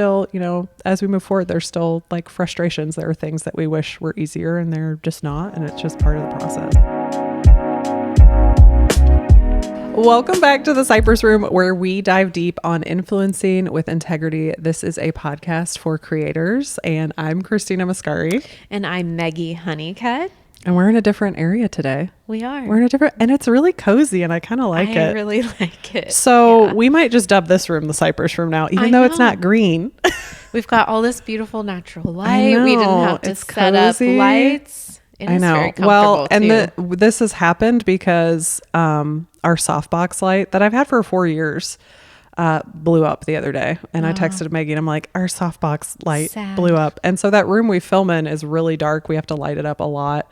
still, as we move forward, there's still like frustrations. There are things that we wish were easier and they're just not. And it's just part of the process. Welcome back to the Cypress Room, where we dive deep on influencing with integrity. This is a podcast for creators, and I'm Christina Mascari. And I'm Meggie Honeycutt. And we're in a different area today. We are. We're in a different, and it's really cozy, and I kind of like it. I really like it. So we might just dub this room the Cypress Room now, even though it's not green. We've got all this beautiful natural light. We didn't have to set up lights. It is very comfortable too. This has happened because our softbox light that I've had for 4 years blew up the other day. And I texted Meggie and I'm like, our softbox light blew up. And so that room we film in is really dark. We have to light it up a lot.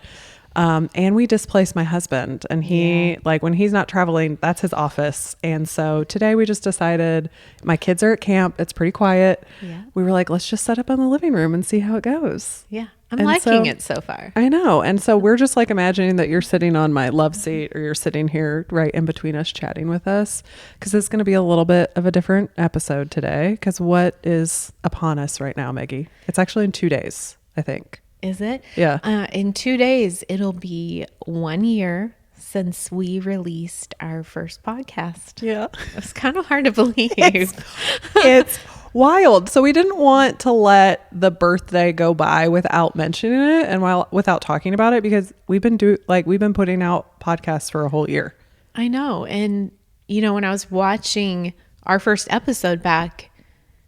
And we displaced my husband, and he like when he's not traveling, that's his office. And so today we just decided, my kids are at camp. It's pretty quiet. Yeah. We were like, let's just set up in the living room and see how it goes. Yeah. I'm liking it so far. I know. And so we're just like imagining that you're sitting on my love seat, or you're sitting here right in between us chatting with us, because it's going to be a little bit of a different episode today. Because what is upon us right now, Meggie? It's actually in 2 days, I think. Is it? Yeah. In 2 days, it'll be 1 year since we released our first podcast. Yeah. It's kind of hard to believe. It's wild. So we didn't want to let the birthday go by without mentioning it and without talking about it, because we've been putting out podcasts for a whole year. I know. And when I was watching our first episode back,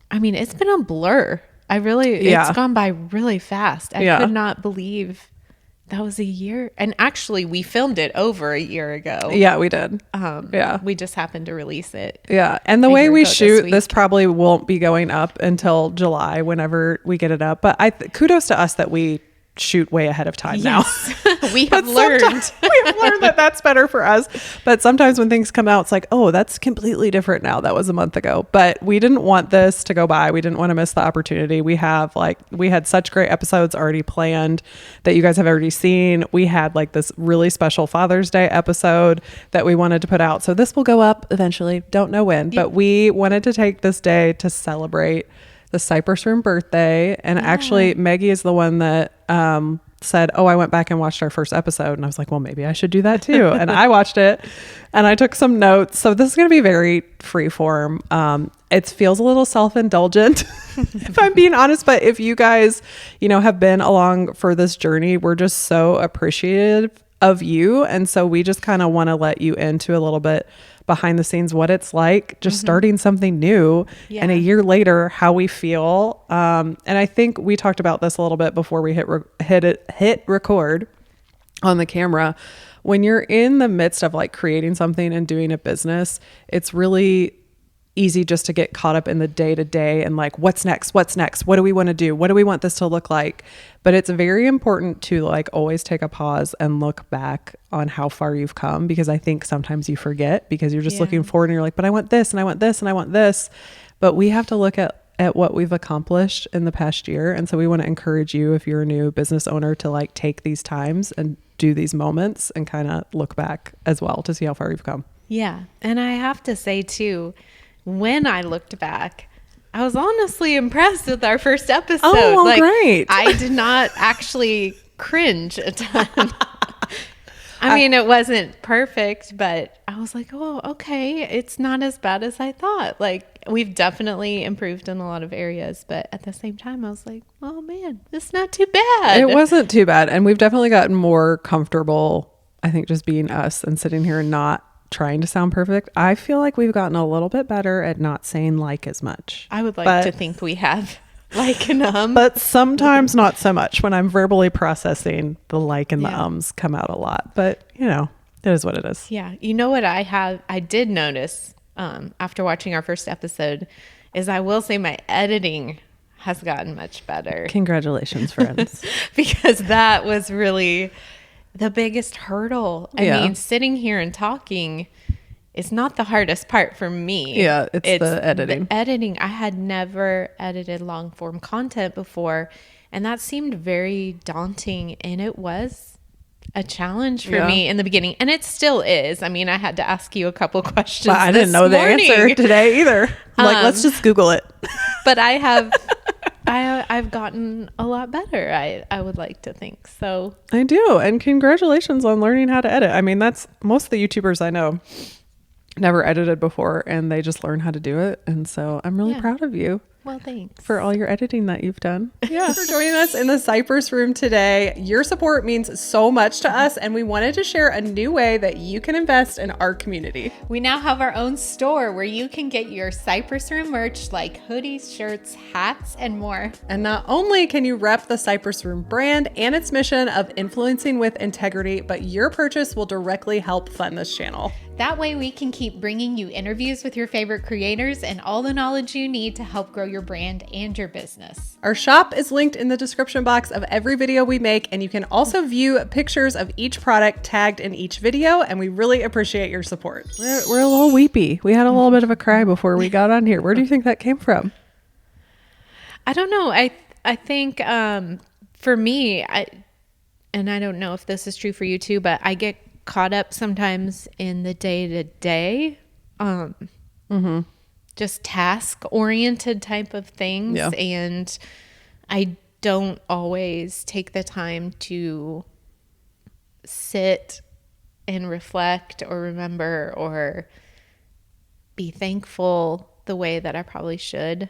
I mean, it's been a blur. It's gone by really fast. I could not believe that was a year. And actually, we filmed it over a year ago. Yeah, we did. We just happened to release it. Yeah. And the way we shoot, this probably won't be going up until July, whenever we get it up. But kudos to us that we shoot way ahead of time now. We have learned. We have learned that that's better for us. But sometimes when things come out, it's like, oh, that's completely different now. That was a month ago. But we didn't want this to go by. We didn't want to miss the opportunity. We had such great episodes already planned that you guys have already seen. We had like this really special Father's Day episode that we wanted to put out. So this will go up eventually. Don't know when, but we wanted to take this day to celebrate the Cypress Room birthday. And actually, Meggie is the one that said, oh, I went back and watched our first episode. And I was like, well, maybe I should do that too. And I watched it and I took some notes. So this is going to be very free form. It feels a little self-indulgent, if I'm being honest. But if you guys, have been along for this journey, we're just so appreciative of you. And so we just kind of want to let you into a little bit behind the scenes, what it's like just starting something new, and a year later, how we feel. And I think we talked about this a little bit before we hit record on the camera. When you're in the midst of like creating something and doing a business, it's really easy just to get caught up in the day to day and like, what's next? What do we want to do? What do we want this to look like? But it's very important to like always take a pause and look back on how far you've come, because I think sometimes you forget because you're just looking forward and you're like, but I want this and I want this and I want this. But we have to look at what we've accomplished in the past year. And so we want to encourage you, if you're a new business owner, to like take these times and do these moments and kind of look back as well to see how far you've come. Yeah. And I have to say too, when I looked back, I was honestly impressed with our first episode. Oh, well, great. I did not actually cringe a ton. I mean, it wasn't perfect, but I was like, oh, okay. It's not as bad as I thought. Like, we've definitely improved in a lot of areas, but at the same time, I was like, oh man, it's not too bad. It wasn't too bad. And we've definitely gotten more comfortable, I think, just being us and sitting here and not trying to sound perfect. I feel like we've gotten a little bit better at not saying like as much. I would like to think we have like and but sometimes not so much. When I'm verbally processing, the like and the ums come out a lot, but it is what it is. Yeah. You know what I did notice after watching our first episode is, I will say, my editing has gotten much better. Congratulations, friends. Because that was really the biggest hurdle. I mean, sitting here and talking is not the hardest part for me. Yeah, it's the editing. The editing. I had never edited long form content before, and that seemed very daunting, and it was a challenge for me in the beginning, and it still is. I mean, I had to ask you a couple questions. But I didn't know the answer today either. I'm like, let's just Google it. But I've gotten a lot better. I would like to think so. I do, and congratulations on learning how to edit. I mean, that's most of the YouTubers I know never edited before, and they just learn how to do it. And so I'm really proud of you. Well, thanks for all your editing that you've done. Yeah. For joining us in the Cypress Room today. Your support means so much to us, and we wanted to share a new way that you can invest in our community. We now have our own store where you can get your Cypress Room merch like hoodies, shirts, hats, and more. And not only can you rep the Cypress Room brand and its mission of influencing with integrity, but your purchase will directly help fund this channel. That way we can keep bringing you interviews with your favorite creators and all the knowledge you need to help grow your brand and your business. Our shop is linked in the description box of every video we make, and you can also view pictures of each product tagged in each video, and we really appreciate your support. We're a little weepy. We had a little bit of a cry before we got on here. Where do you think that came from? I don't know. I think for me, and I don't know if this is true for you too, but I get caught up sometimes in the day-to-day just task-oriented type of things, and I don't always take the time to sit and reflect or remember or be thankful the way that I probably should.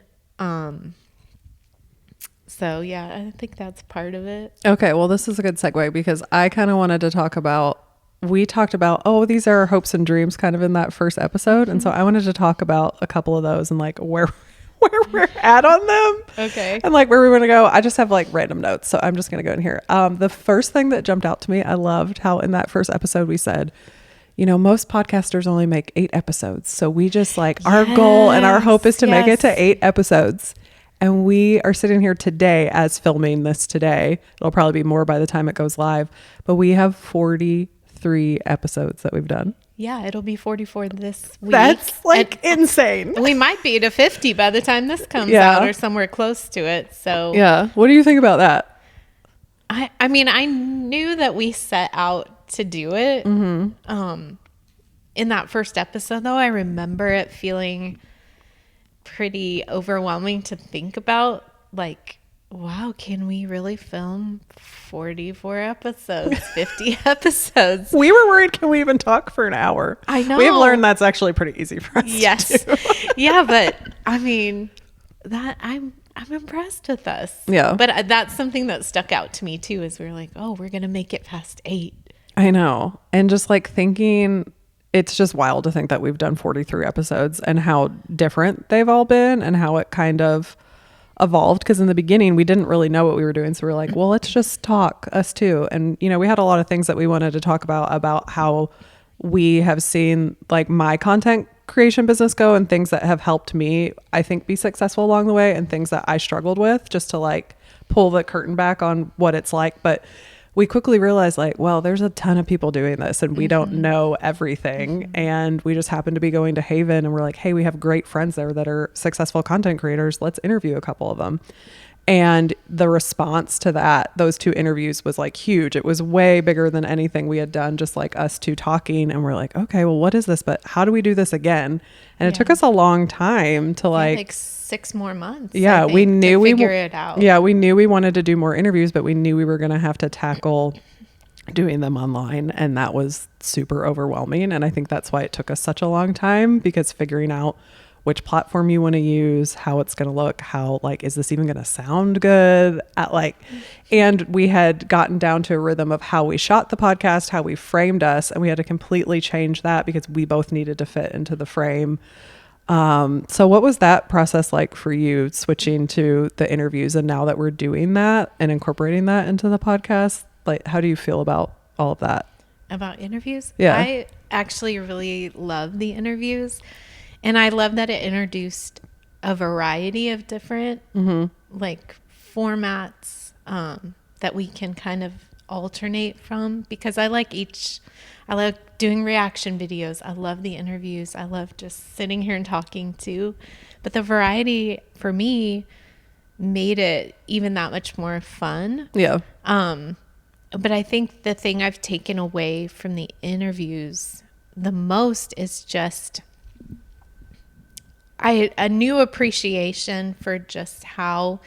So yeah, I think that's part of it. Okay, well, this is a good segue because I kind of wanted to talk about, we talked about, these are our hopes and dreams kind of in that first episode. And so I wanted to talk about a couple of those and like where we're at on them. Okay. And like where we want to go. I just have like random notes. So I'm just going to go in here. The first thing that jumped out to me, I loved how in that first episode we said, you know, most podcasters only make 8 episodes. So we just like, our goal and our hope is to make it to 8 episodes. And we are sitting here today as filming this today. It'll probably be more by the time it goes live, but we have 43 episodes that we've done. Yeah, it'll be 44 this week. That's like insane. We might be to 50 by the time this comes out or somewhere close to it. So yeah. What do you think about that? I mean, I knew that we set out to do it. In that first episode though, I remember it feeling pretty overwhelming to think about, like, wow, can we really film 44 episodes, 50 episodes? We were worried, can we even talk for an hour? I know. We've learned that's actually pretty easy for us to do. Yeah, but I mean, that I'm impressed with us. Yeah. But that's something that stuck out to me too, is we were like, oh, we're going to make it past 8. I know. And just like thinking, it's just wild to think that we've done 43 episodes and how different they've all been and how it kind of evolved. Because in the beginning, we didn't really know what we were doing. So we were like, well, let's just talk, us too. And, you know, we had a lot of things that we wanted to talk about how we have seen like my content creation business go and things that have helped me, I think, be successful along the way and things that I struggled with, just to like pull the curtain back on what it's like. But we quickly realized like, well, there's a ton of people doing this and we don't know everything. And we just happen to be going to Haven and we're like, hey, we have great friends there that are successful content creators. Let's interview a couple of them. And the response to that, those 2 interviews was like huge. It was way bigger than anything we had done, just like us 2 talking. And we're like, okay, well, what is this? But how do we do this again? And it took us a long time to like 6 more months. Yeah, we knew we figure it out. Yeah, we knew we wanted to do more interviews, but we knew we were going to have to tackle doing them online. And that was super overwhelming. And I think that's why it took us such a long time, because figuring out which platform you want to use, how it's going to look, how like, is this even going to sound good at like, and we had gotten down to a rhythm of how we shot the podcast, how we framed us. And we had to completely change that because we both needed to fit into the frame. So what was that process like for you, switching to the interviews and now that we're doing that and incorporating that into the podcast? Like, how do you feel about all of that? About interviews? Yeah. I actually really love the interviews. And I love that it introduced a variety of different like formats that we can kind of alternate from, because I like doing reaction videos. I love the interviews. I love just sitting here and talking too. But the variety for me made it even that much more fun. Yeah. But I think the thing I've taken away from the interviews the most is just a new appreciation for just how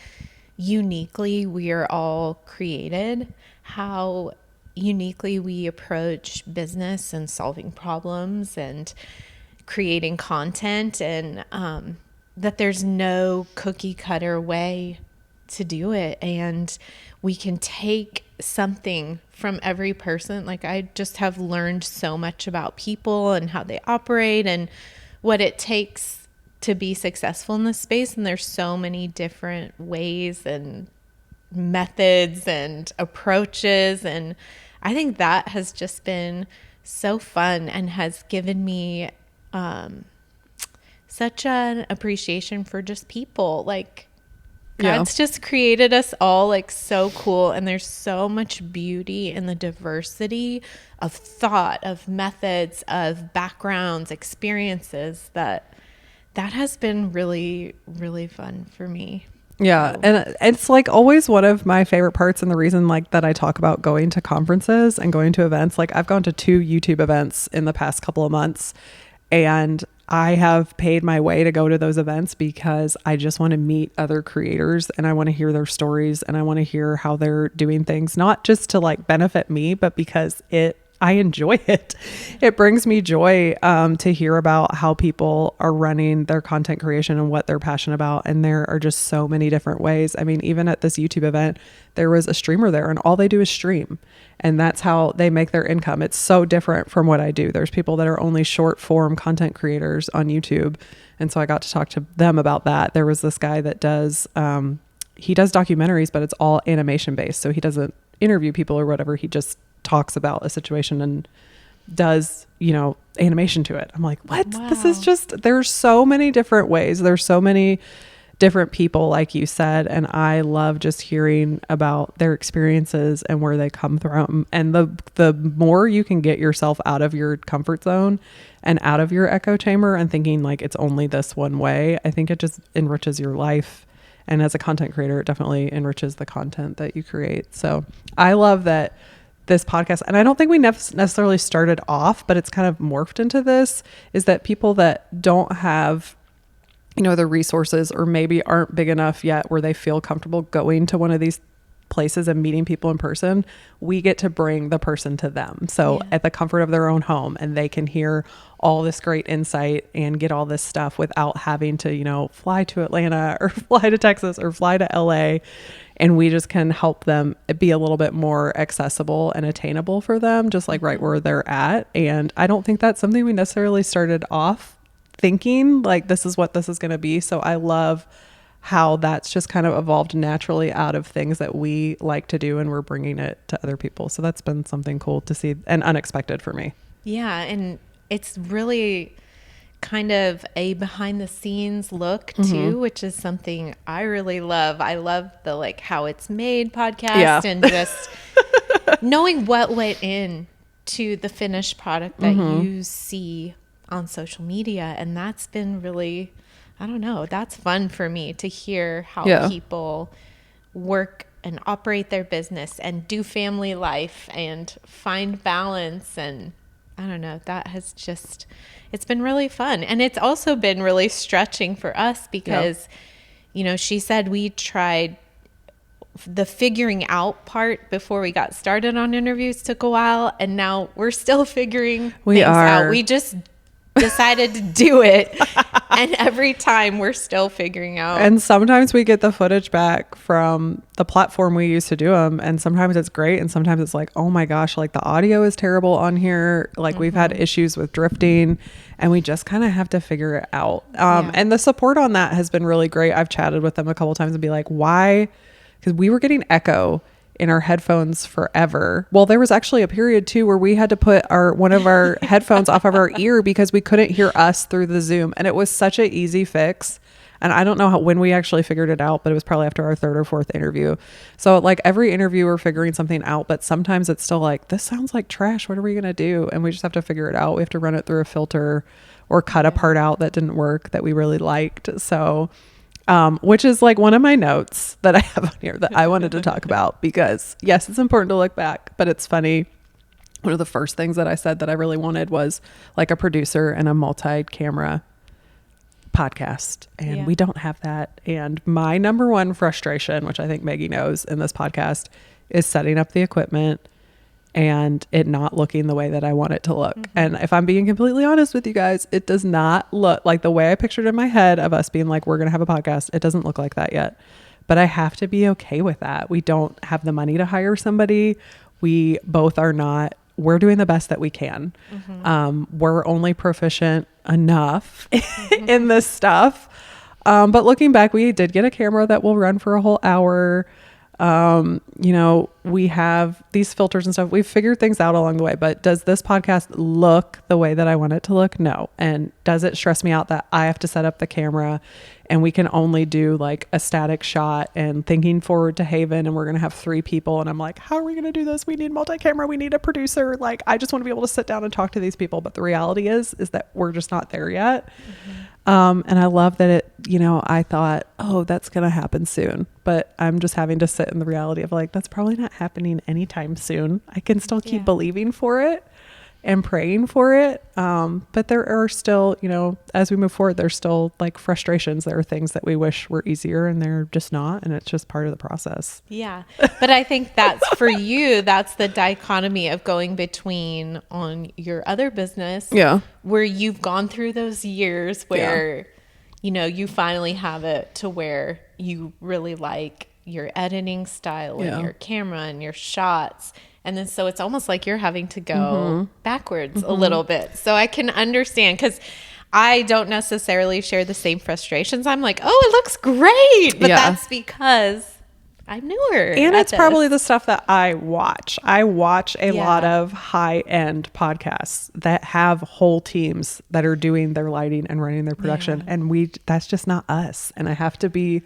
uniquely we are all created, how uniquely we approach business and solving problems and creating content, and that there's no cookie cutter way to do it. And we can take something from every person. Like, I just have learned so much about people and how they operate and what it takes to be successful in this space. And there's so many different ways and methods and approaches. And I think that has just been so fun and has given me such an appreciation for just people. Like, God's just created us all like so cool, and there's so much beauty in the diversity of thought, of methods, of backgrounds, experiences, that has been really, really fun for me. Yeah. So. And it's like always one of my favorite parts, and the reason like that I talk about going to conferences and going to events. Like, I've gone to 2 YouTube events in the past couple of months, and I have paid my way to go to those events because I just want to meet other creators, and I want to hear their stories, and I want to hear how they're doing things, not just to like benefit me, but because I enjoy it. It brings me joy to hear about how people are running their content creation and what they're passionate about. And there are just so many different ways. I mean, even at this YouTube event, there was a streamer there, and all they do is stream. And that's how they make their income. It's so different from what I do. There's people that are only short form content creators on YouTube. And so I got to talk to them about that. There was this guy that does, he does documentaries, but it's all animation based. So he doesn't interview people or whatever. He just talks about a situation and does, animation to it. I'm like, what? Wow. This is just, there's so many different ways. There's so many different people, like you said. And I love just hearing about their experiences and where they come from. And the more you can get yourself out of your comfort zone and out of your echo chamber and thinking like it's only this one way, I think it just enriches your life. And as a content creator, it definitely enriches the content that you create. So I love that this podcast, and I don't think we necessarily started off, but it's kind of morphed into this, is that people that don't have, the resources, or maybe aren't big enough yet where they feel comfortable going to one of these places and meeting people in person, we get to bring the person to them. So at the comfort of their own home, and they can hear all this great insight and get all this stuff without having to, fly to Atlanta or fly to Texas or fly to LA. And we just can help them be a little bit more accessible and attainable for them, just like right where they're at. And I don't think that's something we necessarily started off thinking like this is what this is going to be. So I love how that's just kind of evolved naturally out of things that we like to do, and we're bringing it to other people. So that's been something cool to see and unexpected for me. Yeah. And it's really kind of a behind the scenes look too, which is something I really love. I love the like how it's made podcast and just knowing what went in to the finished product that you see on social media. And that's been really, I don't know, that's fun for me to hear how people work and operate their business and do family life and find balance. And I don't know, that has just, it's been really fun. And it's also been really stretching for us because, she said we tried the figuring out part before we got started on interviews took a while. And now we're still figuring things out. We just decided to do it. And every time we're still figuring out. And sometimes we get the footage back from the platform we used to do them. And sometimes it's great. And sometimes it's like, oh my gosh, like the audio is terrible on here. Like we've had issues with drifting, and we just kind of have to figure it out. And the support on that has been really great. I've chatted with them a couple times and be like, why? Because we were getting echo in our headphones forever. Well, there was actually a period too where we had to put one of our headphones off of our ear because we couldn't hear us through the Zoom. And it was such an easy fix. And I don't know when we actually figured it out, but it was probably after our 3rd or 4th interview. So like every interview we're figuring something out, but sometimes it's still like, this sounds like trash. What are we going to do? And we just have to figure it out. We have to run it through a filter or cut a part out that didn't work that we really liked. So which is like one of my notes that I have on here that I wanted to talk about, because yes, it's important to look back, but it's funny. One of the first things that I said that I really wanted was like a producer and a multi-camera podcast, and we don't have that. And my number one frustration, which I think Meggie knows in this podcast, is setting up the equipment and it not looking the way that I want it to look. And if I'm being completely honest with you guys, it does not look like the way I pictured in my head of us being like, we're going to have a podcast. It doesn't look like that yet, but I have to be okay with that. We don't have the money to hire somebody. We both are not. We're doing the best that we can. We're only proficient enough in this stuff. But looking back, we did get a camera that will run for a whole hour. We have these filters and stuff. We've figured things out along the way, but does this podcast look the way that I want it to look? No. And does it stress me out that I have to set up the camera and we can only do like a static shot and thinking forward to Haven, and we're going to have 3 people. And I'm like, how are we going to do this? We need multi-camera. We need a producer. Like, I just want to be able to sit down and talk to these people. But the reality is that we're just not there yet. And I love that it, I thought, oh, that's going to happen soon, but I'm just having to sit in the reality of like, that's probably not happening anytime soon. I can still keep believing for it and praying for it. But there are still, as we move forward, there's still like frustrations. There are things that we wish were easier and they're just not. And it's just part of the process. Yeah. But I think that's for you, that's the dichotomy of going between on your other business. Yeah. Where you've gone through those years where, you finally have it to where you really like your editing style and your camera and your shots. And then so it's almost like you're having to go backwards a little bit. So I can understand, because I don't necessarily share the same frustrations. I'm like, oh, it looks great. But that's because I'm newer. And it's probably the stuff that I watch. I watch a lot of high-end podcasts that have whole teams that are doing their lighting and running their production. And that's just not us. And I have to be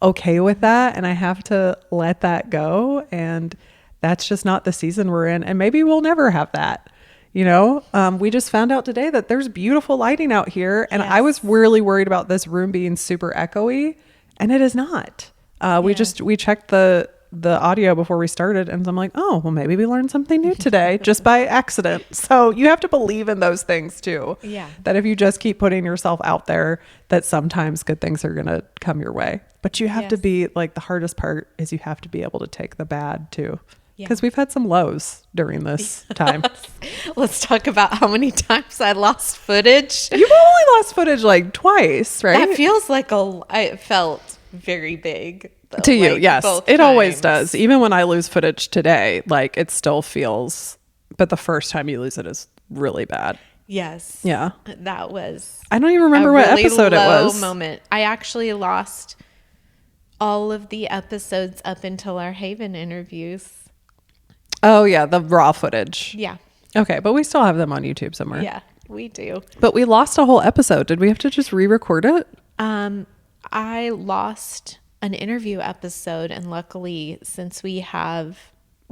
okay with that. And I have to let that go. And that's just not the season we're in. And maybe we'll never have that. We just found out today that there's beautiful lighting out here. And I was really worried about this room being super echoey, and it is not. We checked the audio before we started, and I'm like, oh, well, maybe we learned something new today just by accident. So you have to believe in those things too. Yeah. That if you just keep putting yourself out there, that sometimes good things are going to come your way. But you have to be like, the hardest part is you have to be able to take the bad too. Because we've had some lows during this time. Let's talk about how many times I lost footage. You've only lost footage like twice, right? That feels like it felt very big. Though, to you, yes. It always does. Even when I lose footage today, like it still feels, but the first time you lose it is really bad. Yes. Yeah. That was. I don't even remember what episode it was. Moment. I actually lost all of the episodes up until our Haven interviews. Oh yeah, the raw footage. Yeah. Okay, but we still have them on YouTube somewhere. Yeah, we do. But we lost a whole episode. Did we have to just re-record it? I lost an interview episode, and luckily, since we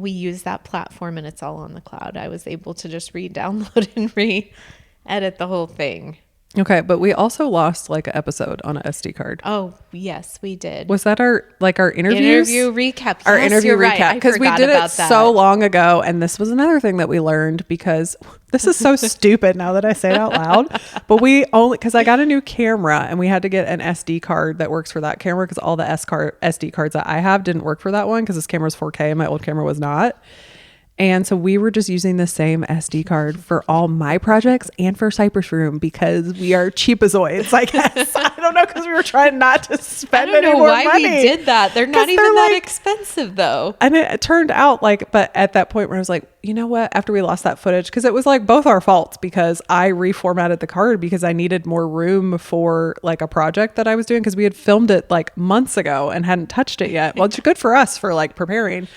use that platform and it's all on the cloud, I was able to just re-download and re-edit the whole thing. Okay, but we also lost like an episode on an SD card. Oh, yes, we did. Was that our interviews? Interview recap. Our yes, interview recap. Right. Because we did it so long ago. And this was another thing that we learned, because this is so stupid now that I say it out loud. But because I got a new camera and we had to get an SD card that works for that camera, because all the SD cards that I have didn't work for that one, because this camera was 4K and my old camera was not. And so we were just using the same SD card for all my projects and for Cypress Room, because we are cheapazoids, I guess. I don't know, because we were trying not to spend any more money. I don't know why we did that. They're not even that expensive though. And it turned out but at that point where I was like, you know what, after we lost that footage, because it was like both our faults, because I reformatted the card because I needed more room for like a project that I was doing, because we had filmed it like months ago and hadn't touched it yet. Well, it's good for us for like preparing.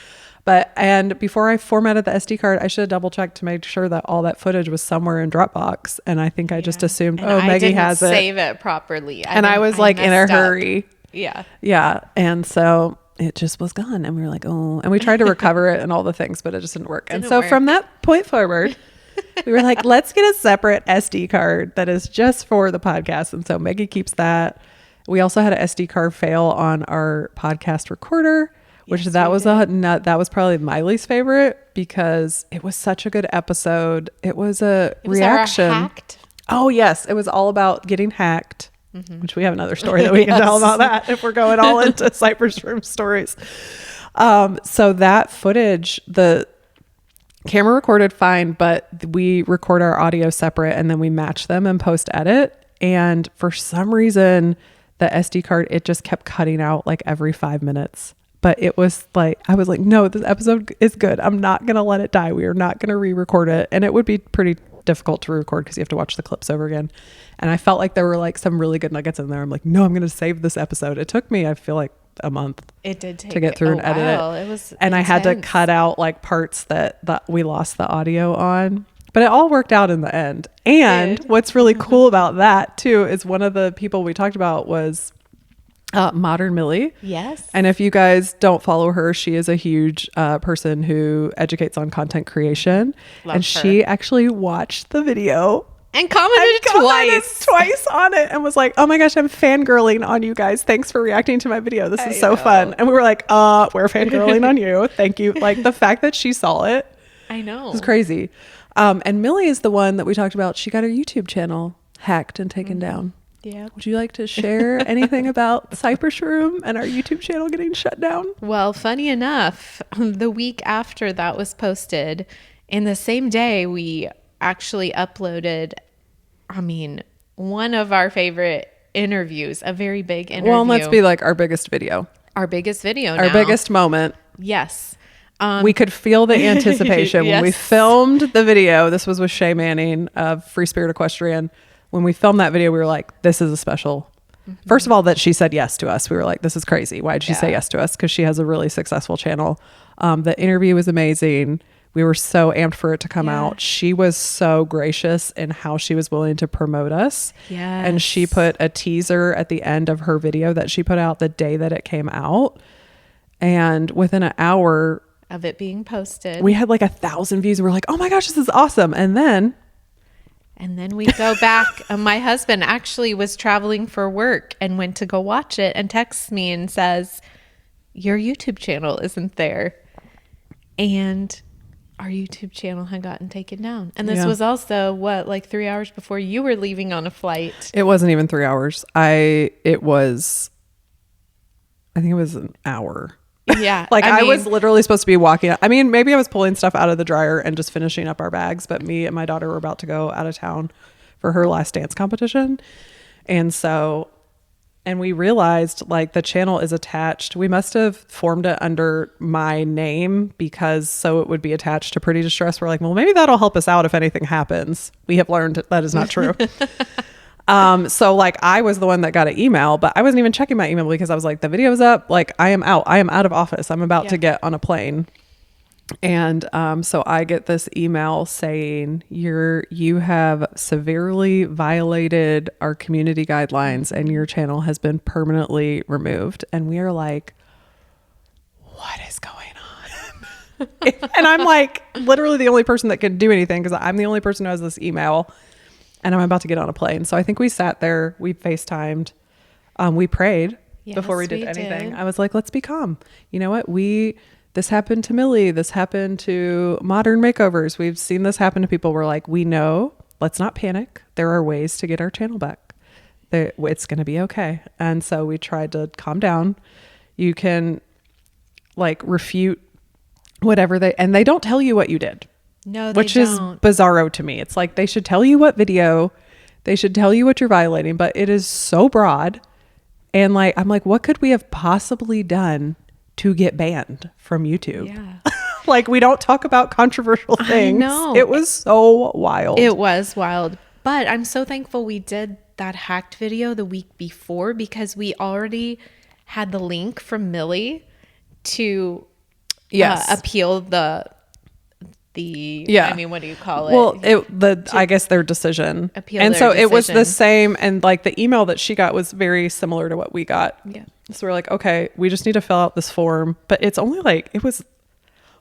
And before I formatted the SD card, I should have double checked to make sure that all that footage was somewhere in Dropbox. And I think I just assumed, Meggie has it. Save it properly. I was like in a hurry. Yeah. Yeah. And so it just was gone. And we were like, oh, and we tried to recover it and all the things, but it just didn't work. From that point forward, we were like, let's get a separate SD card that is just for the podcast. And so Meggie keeps that. We also had an SD card fail on our podcast recorder, which Yes, that we was did. that was probably my least favorite because it was such a good episode. It was a It was our reaction. hacked. Oh yes, it was all about getting hacked, which we have another story that we can tell Yes. about that if we're going all into Cypress Room stories. So that footage, the camera recorded fine, but we record our audio separate and then we match them and post edit. And for some reason, the SD card, it just kept cutting out like every 5 minutes. But it was like, I was like, no, this episode is good. I'm not going to let it die. We are not going to re-record it. And it would be pretty difficult to record because you have to watch the clips over again. And I felt like there were like some really good nuggets in there. I'm like, no, I'm going to save this episode. It took me, I feel like, a month It did take to get through and edit it. it. It was and I had to intense. cut out like parts that we lost the audio on. But it all worked out in the end. And Good. what's really cool about that too is one of the people we talked about was Modern Millie. Yes. And if you guys don't follow her, she is a huge person who educates on content creation. Love and her. she actually watched the video And commented twice. on it and was like, oh my gosh, I'm fangirling on you guys. Thanks for reacting to my video. This is so know. fun. And we were like, we're fangirling on you. Thank you. Like the fact that she saw it I know. was crazy. And Millie is the one that we talked about. She got her YouTube channel hacked and taken down. Yeah. Would you like to share anything about Cypress Room and our YouTube channel getting shut down? Well, funny enough, the week after that was posted, in the same day, we actually uploaded, one of our favorite interviews, a very big interview. Well, let's be like our biggest video, our biggest video our now. biggest moment. Yes. We could feel the anticipation when we Yes. filmed the video. This was with Shay Manning of Free Spirit Equestrian. When we filmed that video, we were like, this is a special. First of all, that she said yes to us. We were like, this is crazy. Why did she say Yeah. yes to us? Because she has a really successful channel. The interview was amazing. We were so amped for it to come Yeah. out. She was so gracious in how she was willing to promote us. And she Yes. put a teaser at the end of her video that she put out the day that it came out. And within an hour, Of it being posted. we had like 1,000 views. We're like, oh my gosh, this is awesome. And then we go back. My husband actually was traveling for work and went to go watch it and texts me and says, your YouTube channel isn't there. And our YouTube channel had gotten taken down. And this Yeah. was also like 3 hours before you were leaving on a flight. it wasn't even 3 hours. I think it was an hour. Yeah. Like I mean, was literally supposed to be walking. I mean, maybe I was pulling stuff out of the dryer and just finishing up our bags, but me and my daughter were about to go out of town for her last dance competition. And we realized like the channel is attached. We must have formed it under my name because so it would be attached to Pretty Distressed. We're like, well, maybe that'll help us out if anything happens. We have learned that is not true. So like I was the one that got an email, but I wasn't even checking my email because I was like, the video is up. Like I am out. I am out of office. I'm about to get on a plane. And so I get this email saying you have severely violated our community guidelines and your channel has been permanently removed. And we are like, what is going on? And I'm like literally the only person that can do anything because I'm the only person who has this email and I'm about to get on a plane. So I think we sat there, we FaceTimed, we prayed before we Yes, did we anything. did. I was like, let's be calm. You know what? This happened to Millie. This happened to Modern Makeovers. We've seen this happen to people. We're like, we know, let's not panic. There are ways to get our channel back. It's going to be okay. And so we tried to calm down. You can like refute whatever and they don't tell you what you did. No, they Which is don't. bizarro to me. It's like they should tell you what video, they should tell you what you're violating, but it is so broad. And like, I'm like, what could we have possibly done to get banned from YouTube? Yeah. Like we don't talk about controversial things. know. It was so wild. It was wild. But I'm so thankful we did that hacked video the week before because we already had the link from Millie to Yes. appeal the Yeah. I mean, what do you call it? Well, I guess their decision. Appeal and their so it was the decision. same. And like the email that she got was very similar to what we got. Yeah. So we're like, okay, we just need to fill out this form. But it's only like, it was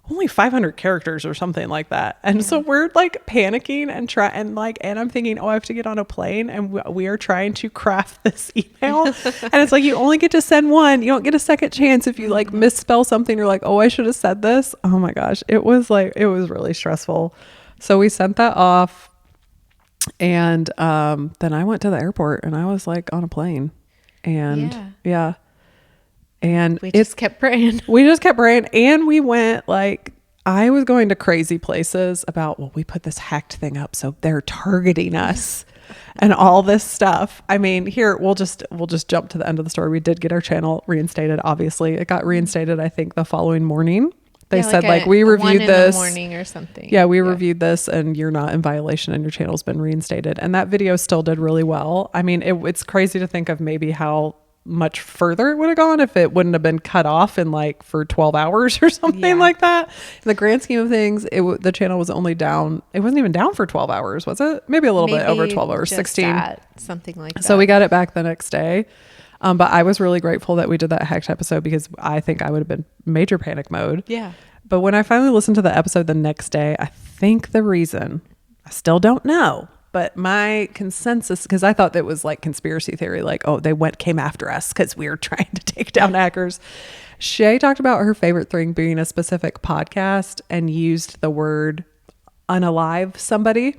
only 500 characters or something like that. And so we're like panicking and I'm thinking, oh, I have to get on a plane, and we are trying to craft this email. And it's like, you only get to send one. You don't get a second chance if you like misspell something. You're like, oh, I should have said this. Oh my gosh. It was really stressful. So we sent that off. And then I went to the airport, and I was like on a plane. And and we just kept praying. And we went like, I was going to crazy places about, well, we put this hacked thing up, so they're targeting us and all this stuff. I mean, here, we'll just jump to the end of the story. We did get our channel reinstated. Obviously it got reinstated, I think the following morning. They said like we reviewed this morning or something. Yeah, we reviewed this, and you're not in violation, and your channel's been reinstated. And that video still did really well. I mean, it's crazy to think of maybe how much further it would have gone if it wouldn't have been cut off in like for 12 hours or something like that. In the grand scheme of things, the channel was only down. It wasn't even down for 12 hours, was it? Maybe a little bit over 12 hours, 16. Something like that. So we got it back the next day. But I was really grateful that we did that hacked episode, because I think I would have been major panic mode. Yeah. But when I finally listened to the episode the next day, I think the reason, I still don't know, but my consensus, because I thought that was like conspiracy theory, like, oh, they came after us because we were trying to take down hackers. Shay talked about her favorite thing being a specific podcast and used the word unalive somebody.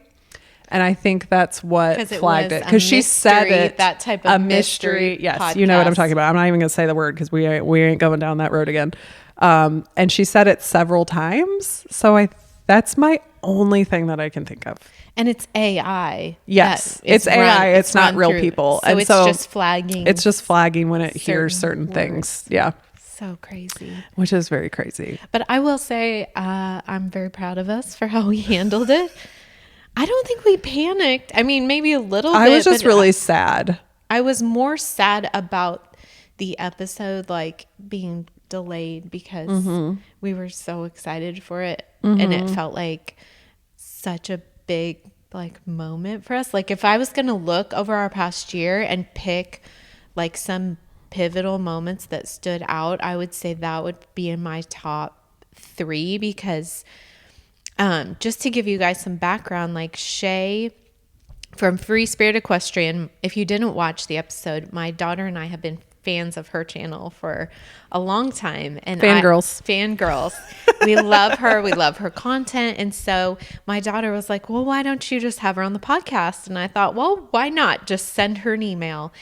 And I think that's what flagged it, because she said it, that type of mystery. Yes, podcast. You know what I'm talking about. I'm not even going to say the word, because we ain't going down that road again. And she said it several times. So that's my only thing that I can think of. And it's AI. Yes, it's AI. It's not real people. So it's just flagging. It's just flagging when it hears certain things. Yeah. So crazy. Which is very crazy. But I will say, I'm very proud of us for how we handled it. I don't think we panicked. I mean, maybe a little bit. I was just really sad. I was more sad about the episode like being delayed, because we were so excited for it, and it felt like such a big like moment for us. Like if I was going to look over our past year and pick like some pivotal moments that stood out, I would say that would be in my top 3, because just to give you guys some background, like Shay from Free Spirit Equestrian, if you didn't watch the episode, my daughter and I have been fans of her channel for a long time. And fangirls. We love her. We love her content. And so my daughter was like, well, why don't you just have her on the podcast? And I thought, well, why not just send her an email?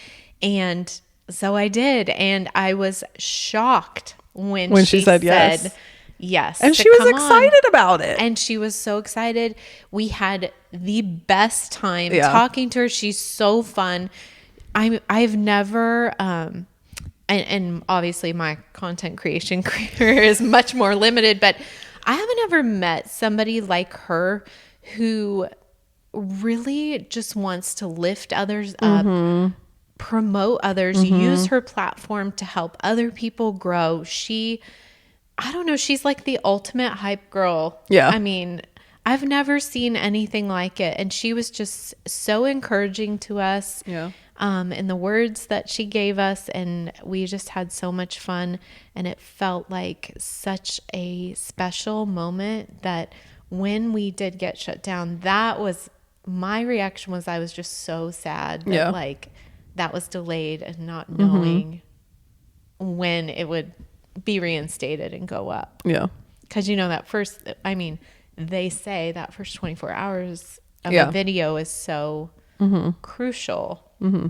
And so I did. And I was shocked when she said yes. And she was excited about it. And she was so excited. We had the best time talking to her. She's so fun. I've never, and obviously my content creation career is much more limited, but I haven't ever met somebody like her who really just wants to lift others up, promote others, use her platform to help other people grow. I don't know, she's like the ultimate hype girl. Yeah. I mean, I've never seen anything like it. And she was just so encouraging to us. Yeah. In the words that she gave us, and we just had so much fun, and it felt like such a special moment that when we did get shut down, that was my reaction. Was I was just so sad that like that was delayed, and not knowing when it would be reinstated and go up. Yeah. Because they say that first 24 hours of a video is so crucial.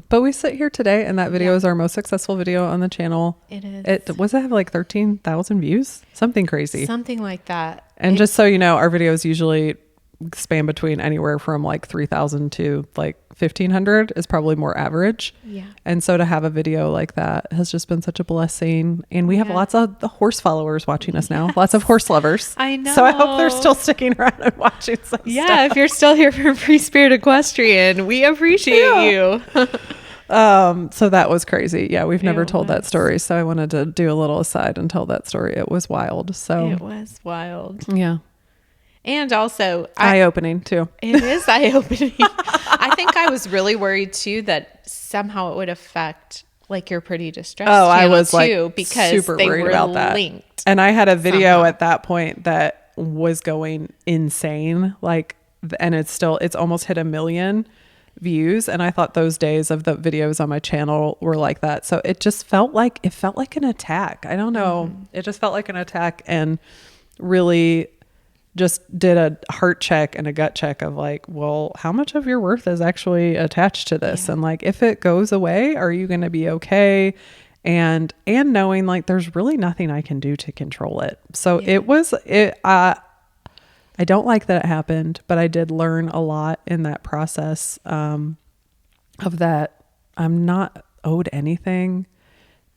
But we sit here today, and that video is our most successful video on the channel. It is. It have like 13,000 views, something crazy, something like that. And just so you know, our videos usually span between anywhere from like 3,000 to like 1,500 is probably more average. Yeah. And so to have a video like that has just been such a blessing. And we have lots of the horse followers watching us now. Lots of horse lovers. I know. So I hope they're still sticking around and watching some stuff. If you're still here from Free Spirit Equestrian, we appreciate you. So that was crazy. Yeah, we've never told that story. So I wanted to do a little aside and tell that story. It was wild. So it was wild. Yeah. And also eye-opening too. It is eye-opening. I think I was really worried too that somehow it would affect like your Pretty Distressed channel I was too, like because super they worried were about that. linked. And I had a video somehow. at that point that was going insane. Like, and it's almost hit 1 million views. And I thought those days of the videos on my channel were like that. So it just felt like an attack. I don't know. It just felt like an attack, and really just did a heart check and a gut check of like, well, how much of your worth is actually attached to this? And like, if it goes away, are you going to be okay? And knowing like there's really nothing I can do to control it. So I don't like that it happened, but I did learn a lot in that process, of that I'm not owed anything.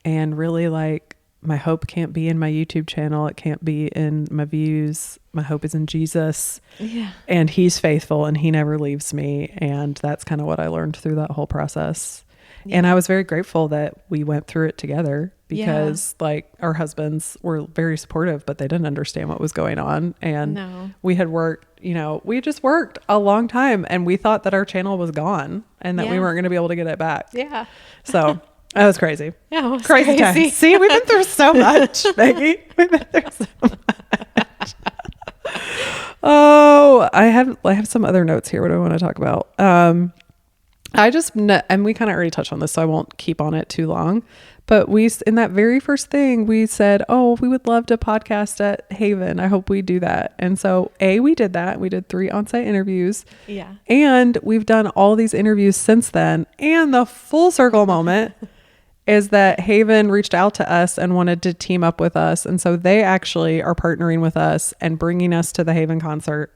And really, like, my hope can't be in my YouTube channel. It can't be in my views. My hope is in Jesus. Yeah. And he's faithful and he never leaves me. And that's kind of what I learned through that whole process. Yeah. And I was very grateful that we went through it together, because like our husbands were very supportive, but they didn't understand what was going on. And we had worked, we just worked a long time, and we thought that our channel was gone and that we weren't going to be able to get it back. Yeah. So that was crazy. Yeah, it was crazy. Time. See, we've been through so much, Meggie. We've been through so much. Oh, I have some other notes here. What do I want to talk about? And we kind of already touched on this, so I won't keep on it too long. But in that very first thing, we said, oh, we would love to podcast at Haven. I hope we do that. And so we did that. We did 3 on-site interviews. Yeah. And we've done all these interviews since then. And the full circle moment is that Haven reached out to us and wanted to team up with us. And so they actually are partnering with us and bringing us to the Haven the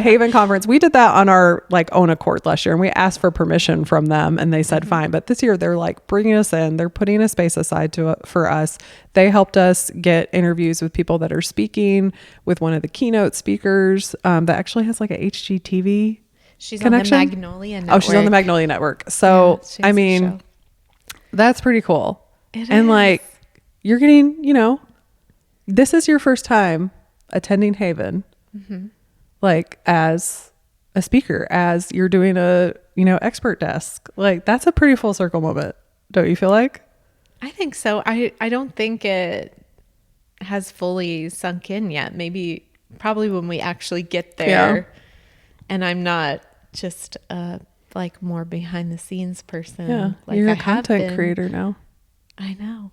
Haven conference. We did that on our own accord last year, and we asked for permission from them, and they said fine. But this year they're bringing us in, they're putting a space aside for us. They helped us get interviews with people that are speaking, with one of the keynote speakers, that actually has like a HGTV She's connection. On the Magnolia Network. Oh, she's on the Magnolia Network. So, that's pretty cool. It and is. You're getting, this is your first time attending Haven, as a speaker, as you're doing a, expert desk. That's a pretty full circle moment. Don't you feel like? I think so. I don't think it has fully sunk in yet. Probably when we actually get there, and I'm not just more behind the scenes person. Yeah, you're a content creator now. I know.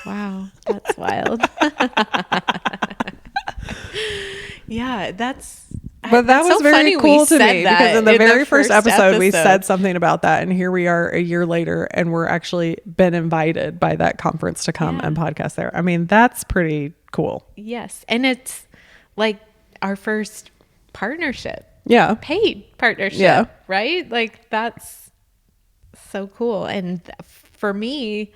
Wow, that's wild. Yeah, But that was so very cool to me, because in the very first episode we said something about that, and here we are a year later, and we're actually been invited by that conference to come and podcast there. I mean, that's pretty cool. Yes, and it's our first partnership. Yeah. Paid partnership, right? That's so cool. And for me,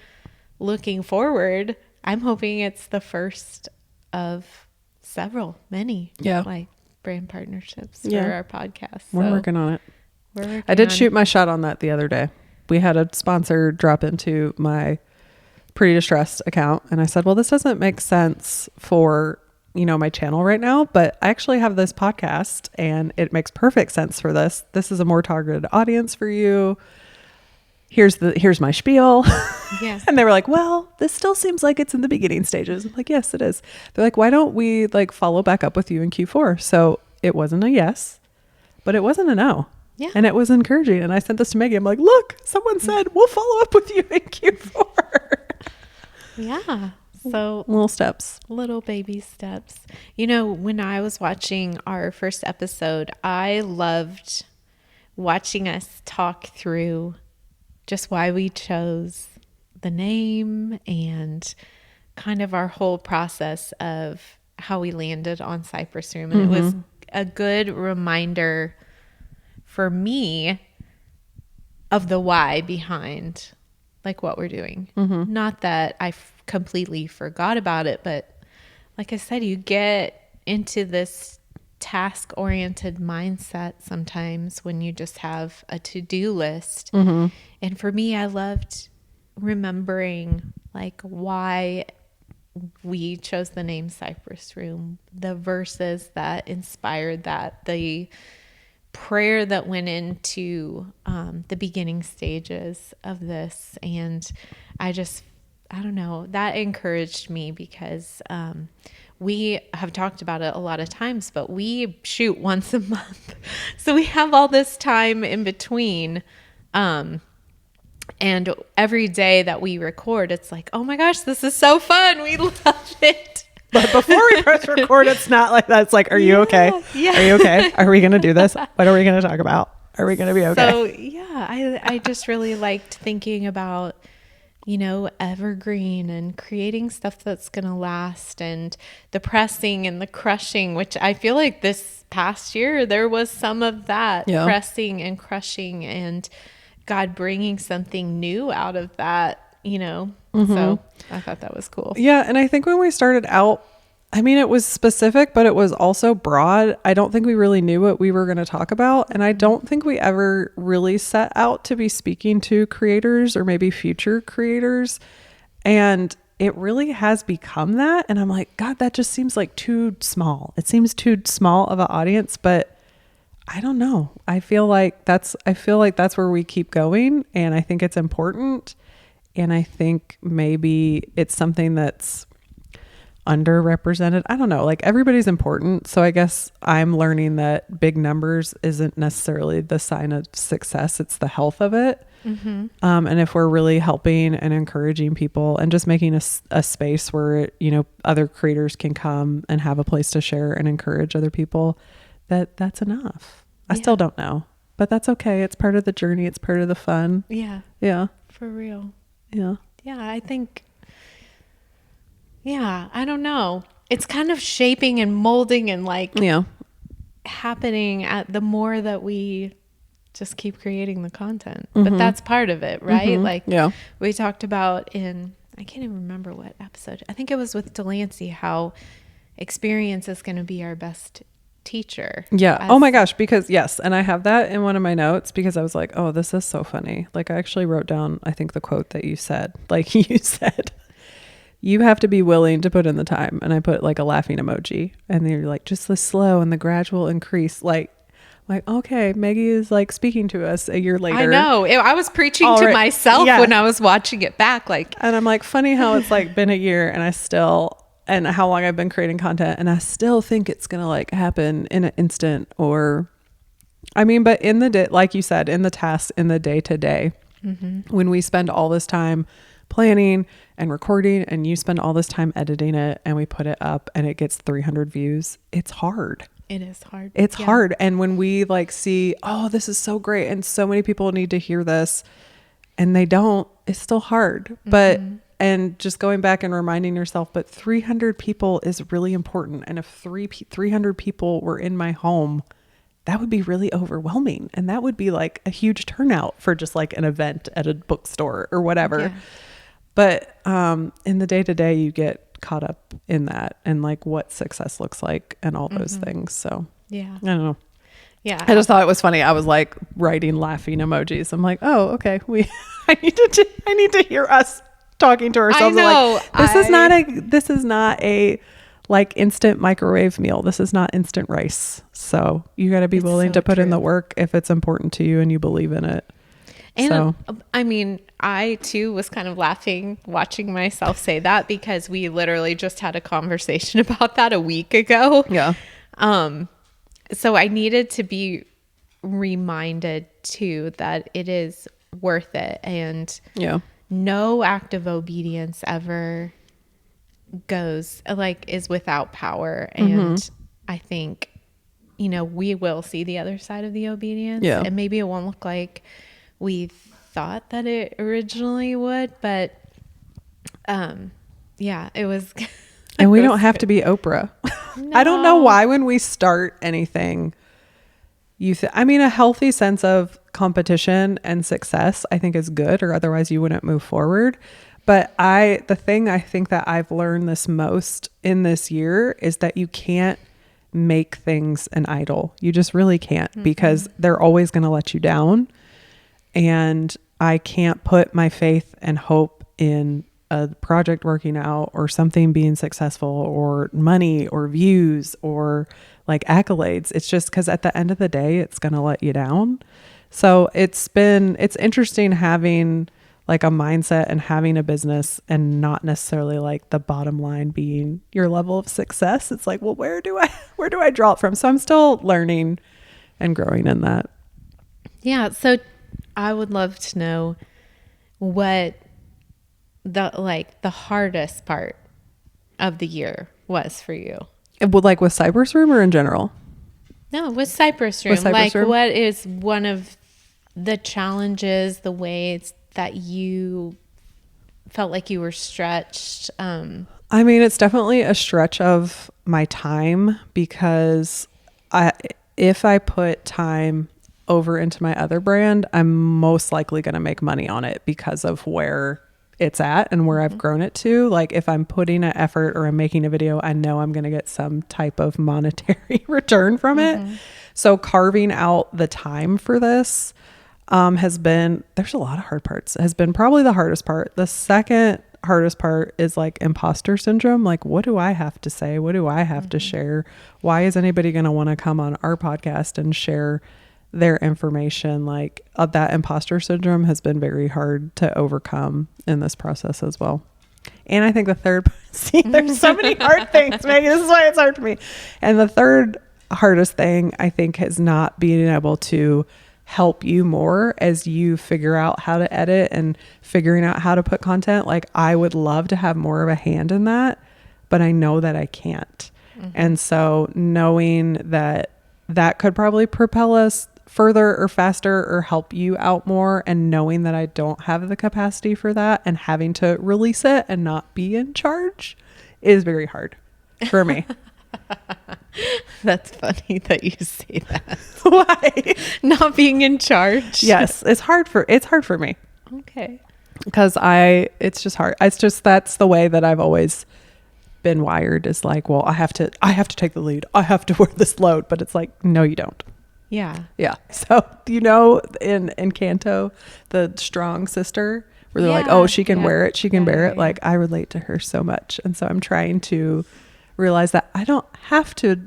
looking forward, I'm hoping it's the first of many brand partnerships for our podcast. We're working on it. I did shoot my shot on that the other day. We had a sponsor drop into my Pretty Distressed account, and I said, well, this doesn't make sense for my channel right now, but I actually have this podcast and it makes perfect sense for this. This is a more targeted audience for you. Here's my spiel. Yeah. And they were like, well, this still seems like it's in the beginning stages. I'm like, yes, it is. They're like, why don't we follow back up with you in Q4? So it wasn't a yes, but it wasn't a no. Yeah. And it was encouraging. And I sent this to Meggie. I'm like, look, someone said we'll follow up with you in Q4. Yeah. So little baby steps. When I was watching our first episode, I loved watching us talk through just why we chose the name and kind of our whole process of how we landed on Cypress Room. And it was a good reminder for me of the why behind what we're doing. Not that I completely forgot about it, but like I said, you get into this task-oriented mindset sometimes when you just have a to-do list. And for me, I loved remembering why we chose the name Cypress Room, the verses that inspired that, the prayer that went into the beginning stages of this. And I don't know, that encouraged me because we have talked about it a lot of times, but we shoot once a month. So we have all this time in between. And every day that we record, it's like, oh my gosh, this is so fun. We love it. But before we press record, it's not like that. It's like, are you okay? Yeah. Are you okay? Are we going to do this? What are we going to talk about? Are we going to be okay? So yeah, I just really liked thinking about, you know, evergreen and creating stuff that's going to last, and the pressing and the crushing, which I feel like this past year, there was some of that pressing and crushing, and God bringing something new out of that, you know. So I thought that was cool. Yeah. And I think when we started out, I mean, it was specific, but it was also broad. I don't think we really knew what we were going to talk about. And I don't think we ever really set out to be speaking to creators or maybe future creators. And it really has become that. And I'm like, God, that just seems like too small. It seems too small of an audience, but I don't know. I feel like that's where we keep going. And I think it's important. And I think maybe it's something that's underrepresented. I don't know, like everybody's important. So I guess I'm learning that big numbers isn't necessarily the sign of success. It's the health of it. And if we're really helping and encouraging people and just making a space where, you know, other creators can come and have a place to share and encourage other people, that's enough. I still don't know, but that's okay. It's part of the journey. It's part of the fun. Yeah. Yeah. For real. Yeah. Yeah. I think, I don't know. It's kind of shaping and molding and like happening at the more that we just keep creating the content, but that's part of it, right? Like we talked about I can't even remember what episode. I think it was with Delancey, how experience is going to be our best teacher. Yeah. Oh my gosh. Because yes. And I have that in one of my notes because I was like, oh, this is so funny. Like I actually wrote down, I think the quote that you said, like you said, you have to be willing to put in the time. And I put like a laughing emoji, and they're like, just the slow and the gradual increase. Like, okay, Meggie is like speaking to us a year later. I know. I was preaching to myself when I was watching it back. Like, and I'm like, funny how it's like been a year and how long I've been creating content, and I still think it's going to like happen in an instant, or, I mean, but in the day, like you said, in the tasks, in the day to day, when we spend all this time planning and recording, and you spend all this time editing it, and we put it up and it gets 300 views, it's hard. It is hard. It's hard. And when we like see, oh, this is so great, and so many people need to hear this, and they don't, it's still hard. But and just going back and reminding yourself, but 300 people is really important. And if 300 people were in my home, that would be really overwhelming. And that would be like a huge turnout for just like an event at a bookstore or whatever. Yeah. But in the day to day, you get caught up in that and like what success looks like and all those things. So yeah, I don't know. Yeah. I just thought it was funny. I was like writing laughing emojis. I'm like, oh, okay. I need to hear us talking to ourselves. I know. Like, this is not a like instant microwave meal. This is not instant rice. So you got to be willing to put in the work if it's important to you and you believe in it. And I mean, I too was kind of laughing watching myself say that, because we literally just had a conversation about that a week ago. Yeah. So I needed to be reminded too that it is worth it, and no act of obedience ever is without power. And I think, we will see the other side of the obedience, and maybe it won't look like we thought that it originally would, but it was. And we don't have to be Oprah. No. I don't know why when we start anything, a healthy sense of competition and success, I think is good, or otherwise you wouldn't move forward. But the thing I think that I've learned this most in this year is that you can't make things an idol. You just really can't, because they're always going to let you down. And I can't put my faith and hope in a project working out or something being successful or money or views or like accolades. It's just because at the end of the day, it's going to let you down. So it's interesting having like a mindset and having a business, and not necessarily like the bottom line being your level of success. It's like, well, where do I draw it from? So I'm still learning and growing in that. Yeah. So I would love to know what the hardest part of the year was for you. It would, like, with Cypress Room or in general? No, with Cypress Room. What is one of the challenges, the ways that you felt like you were stretched? I mean, it's definitely a stretch of my time, because if I put time over into my other brand, I'm most likely going to make money on it because of where it's at and where I've grown it to. Like, if I'm putting an effort or I'm making a video, I know I'm going to get some type of monetary return from it. So carving out the time for this there's a lot of hard parts. Has been probably the hardest part. The second hardest part is like imposter syndrome. Like, what do I have to say? What do I have to share? Why is anybody going to want to come on our podcast and share their information? Like, that imposter syndrome has been very hard to overcome in this process as well. And I think the third, see, there's so many hard things, Maggie. This is why it's hard for me. And the third hardest thing, I think, is not being able to help you more as you figure out how to edit and figuring out how to put content. Like, I would love to have more of a hand in that, but I know that I can't. And so knowing that that could probably propel us further or faster or help you out more, and knowing that I don't have the capacity for that and having to release it and not be in charge is very hard for me. That's funny that you say that. Why? Not being in charge. Yes, it's hard for me. Okay. Because it's just hard. It's just, that's the way that I've always been wired, is like, well, I have to take the lead. I have to wear this load. But it's like, no, you don't. Yeah. Yeah. So, in Canto, the strong sister, where they're like, oh, she can wear it. She can bear it. Like, I relate to her so much. And so I'm trying to realize that I don't have to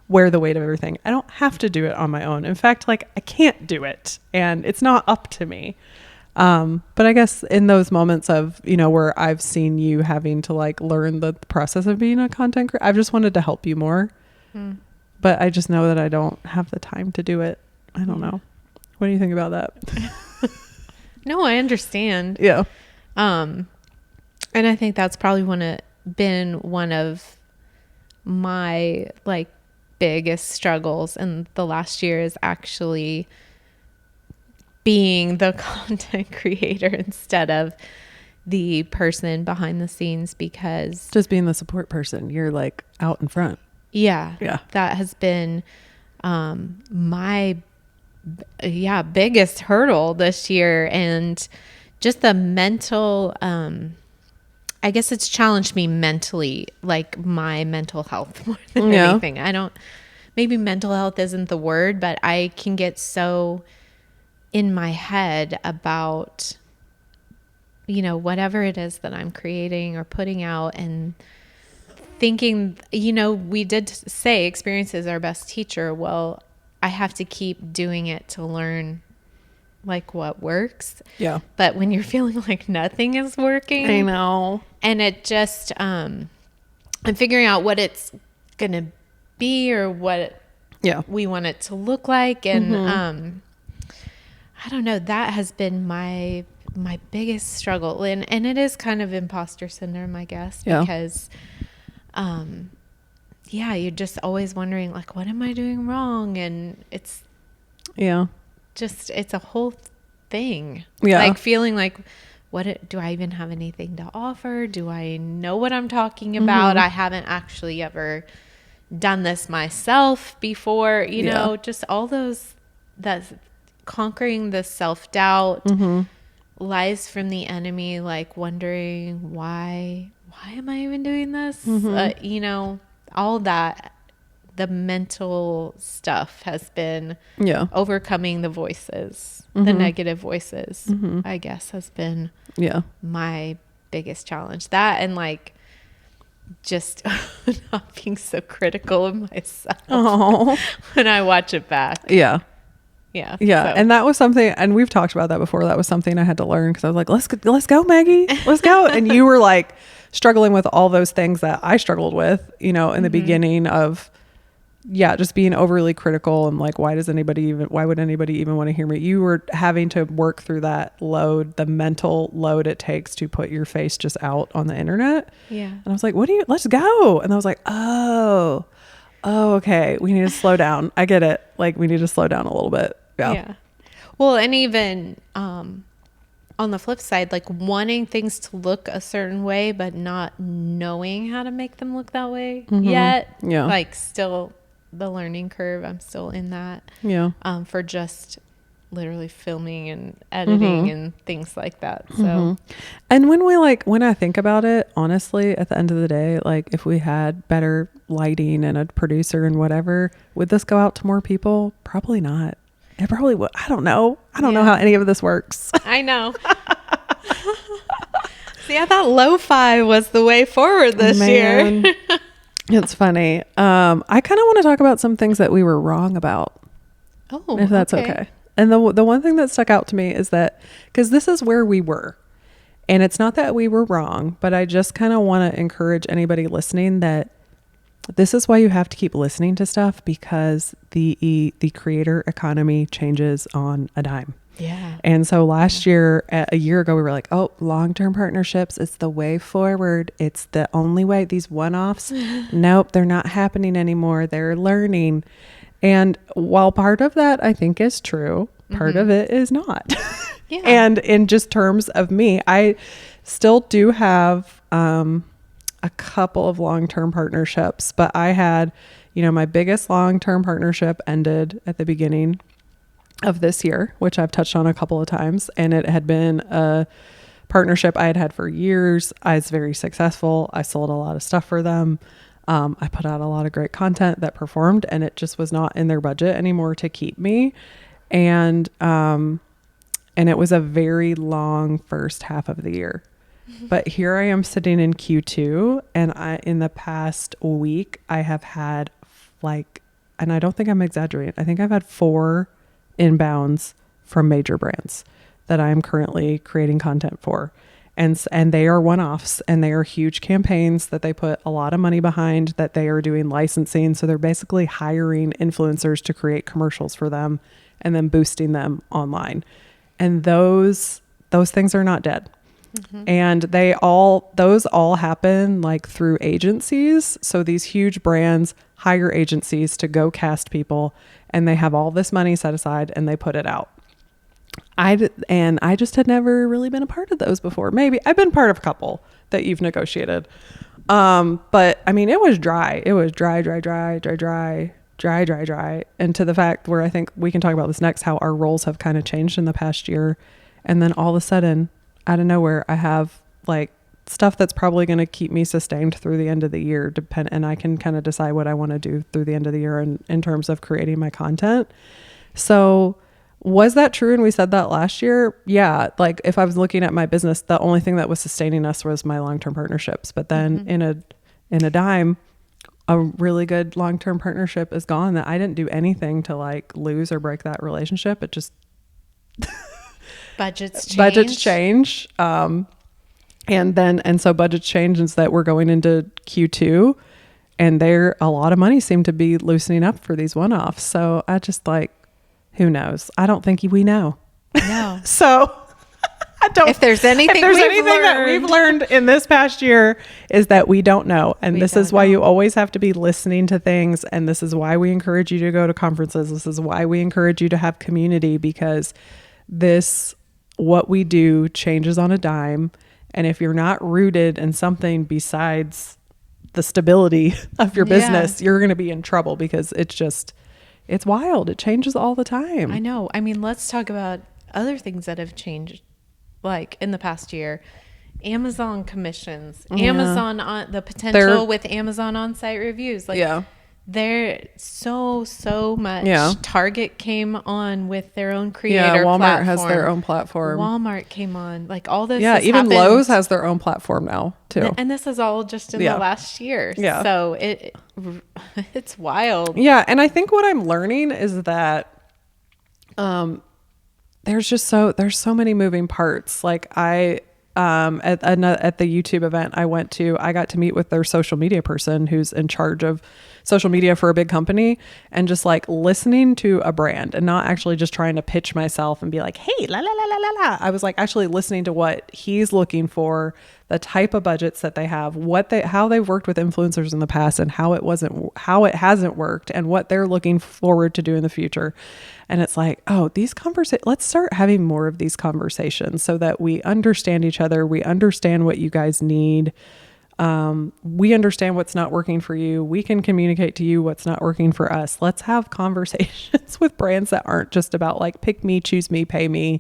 wear the weight of everything. I don't have to do it on my own. In fact, like, I can't do it, and it's not up to me. But I guess in those moments of, where I've seen you having to like learn the process of being a content creator, I've just wanted to help you more. But I just know that I don't have the time to do it. I don't know. What do you think about that? No, I understand. Yeah. And I think that's probably been one of my like biggest struggles in the last year, is actually being the content creator instead of the person behind the scenes, because just being the support person, you're like out in front. Yeah. That has been my biggest hurdle this year. And just the mental, I guess it's challenged me mentally, like my mental health more than anything. Maybe mental health isn't the word, but I can get so in my head about, whatever it is that I'm creating or putting out, and thinking, we did say experience is our best teacher. Well, I have to keep doing it to learn like what works. Yeah. But when you're feeling like nothing is working, I know. And it just, I'm figuring out what it's going to be, or what we want it to look like. And, I don't know, that has been my biggest struggle. And it is kind of imposter syndrome, I guess, because, you're just always wondering, like, what am I doing wrong? And it's a whole thing. Like feeling like, do I even have anything to offer? Do I know what I'm talking about? I haven't actually ever done this myself before, just all those, that's conquering the self-doubt, lies from the enemy, like wondering why am I even doing this? All that, the mental stuff has been overcoming the voices, the negative voices, I guess, has been my biggest challenge. That, and like just not being so critical of myself when I watch it back. Yeah. Yeah. So. And that was something, and we've talked about that before. That was something I had to learn because I was like, let's go, Maggie. Let's go. And you were like struggling with all those things that I struggled with, in the beginning of, just being overly critical and like, why would anybody even want to hear me? You were having to work through that load, the mental load it takes to put your face just out on the internet. Yeah. And I was like, let's go. And I was like, oh, okay. We need to slow down. I get it. Like we need to slow down a little bit. Yeah. Well, and even on the flip side, like wanting things to look a certain way, but not knowing how to make them look that way yet. Yeah. Like still the learning curve. I'm still in that. Yeah. For just literally filming and editing and things like that. So, and when I think about it, honestly, at the end of the day, like if we had better lighting and a producer and whatever, would this go out to more people? Probably not. It probably would. I don't know. I don't know how any of this works. I know. See, I thought lo-fi was the way forward this year. It's funny. I kind of want to talk about some things that we were wrong about. Oh, if that's okay. And the one thing that stuck out to me is that, because this is where we were, and it's not that we were wrong, but I just kind of want to encourage anybody listening that this is why you have to keep listening to stuff, because the creator economy changes on a dime. Yeah. And so last year, a year ago, we were like, oh, long-term partnerships, it's the way forward. It's the only way. These one-offs, nope, they're not happening anymore. They're learning. And while part of that I think is true, part of it is not. Yeah. And in just terms of me, I still do have a couple of long-term partnerships, but I had, my biggest long-term partnership ended at the beginning of this year, which I've touched on a couple of times. And it had been a partnership I had had for years. I was very successful. I sold a lot of stuff for them. I put out a lot of great content that performed, and it just was not in their budget anymore to keep me. And it was a very long first half of the year. But here I am sitting in Q2, and in the past week, I have had and I don't think I'm exaggerating, I think I've had 4 inbounds from major brands that I'm currently creating content for. And they are one-offs, and they are huge campaigns that they put a lot of money behind, that they are doing licensing. So they're basically hiring influencers to create commercials for them and then boosting them online. And those things are not dead. And those all happen like through agencies. So these huge brands hire agencies to go cast people, and they have all this money set aside and they put it out. I just had never really been a part of those before. Maybe I've been part of a couple that you've negotiated. But I mean, it was dry. It was dry. And to the fact where I think we can talk about this next, how our roles have kind of changed in the past year. And then all of a sudden, out of nowhere, I have like stuff that's probably going to keep me sustained through the end of the year. And I can kind of decide what I want to do through the end of the year in terms of creating my content. So was that true? And we said that last year. Yeah. Like if I was looking at my business, the only thing that was sustaining us was my long-term partnerships. But then in a dime, a really good long-term partnership is gone that I didn't do anything to like lose or break that relationship. It just budgets change. And so budgets change, and so that we're going into Q2, and a lot of money seemed to be loosening up for these one-offs. So I just who knows? I don't think we know. No. So I don't. If there's anything that we've learned in this past year is that we don't know. And this is why you always have to be listening to things. And this is why we encourage you to go to conferences. This is why we encourage you to have community, because what we do changes on a dime. And if you're not rooted in something besides the stability of your business, you're going to be in trouble, because it's wild. It changes all the time. I know. I mean, let's talk about other things that have changed, like in the past year. Amazon commissions, Amazon on the potential with Amazon on-site reviews. They're so much. Yeah. Target came on with their own creator Walmart platform. has their own platform. Walmart came on. Like all this. Yeah, even happened. Lowe's has their own platform now too. And this is all just in the last year. Yeah. So it's wild. Yeah, and I think what I'm learning is that there's so many moving parts. Like at the YouTube event I went to, I got to meet with their social media person who's in charge of social media for a big company, and just like listening to a brand and not actually just trying to pitch myself and be like, hey, la la la la la la. I was like actually listening to what he's looking for, the type of budgets that they have, how they've worked with influencers in the past, and how it hasn't worked, and what they're looking forward to do in the future. And it's like, oh, let's start having more of these conversations so that we understand each other. We understand what you guys need. We understand what's not working for you. We can communicate to you what's not working for us. Let's have conversations with brands that aren't just about like, pick me, choose me, pay me.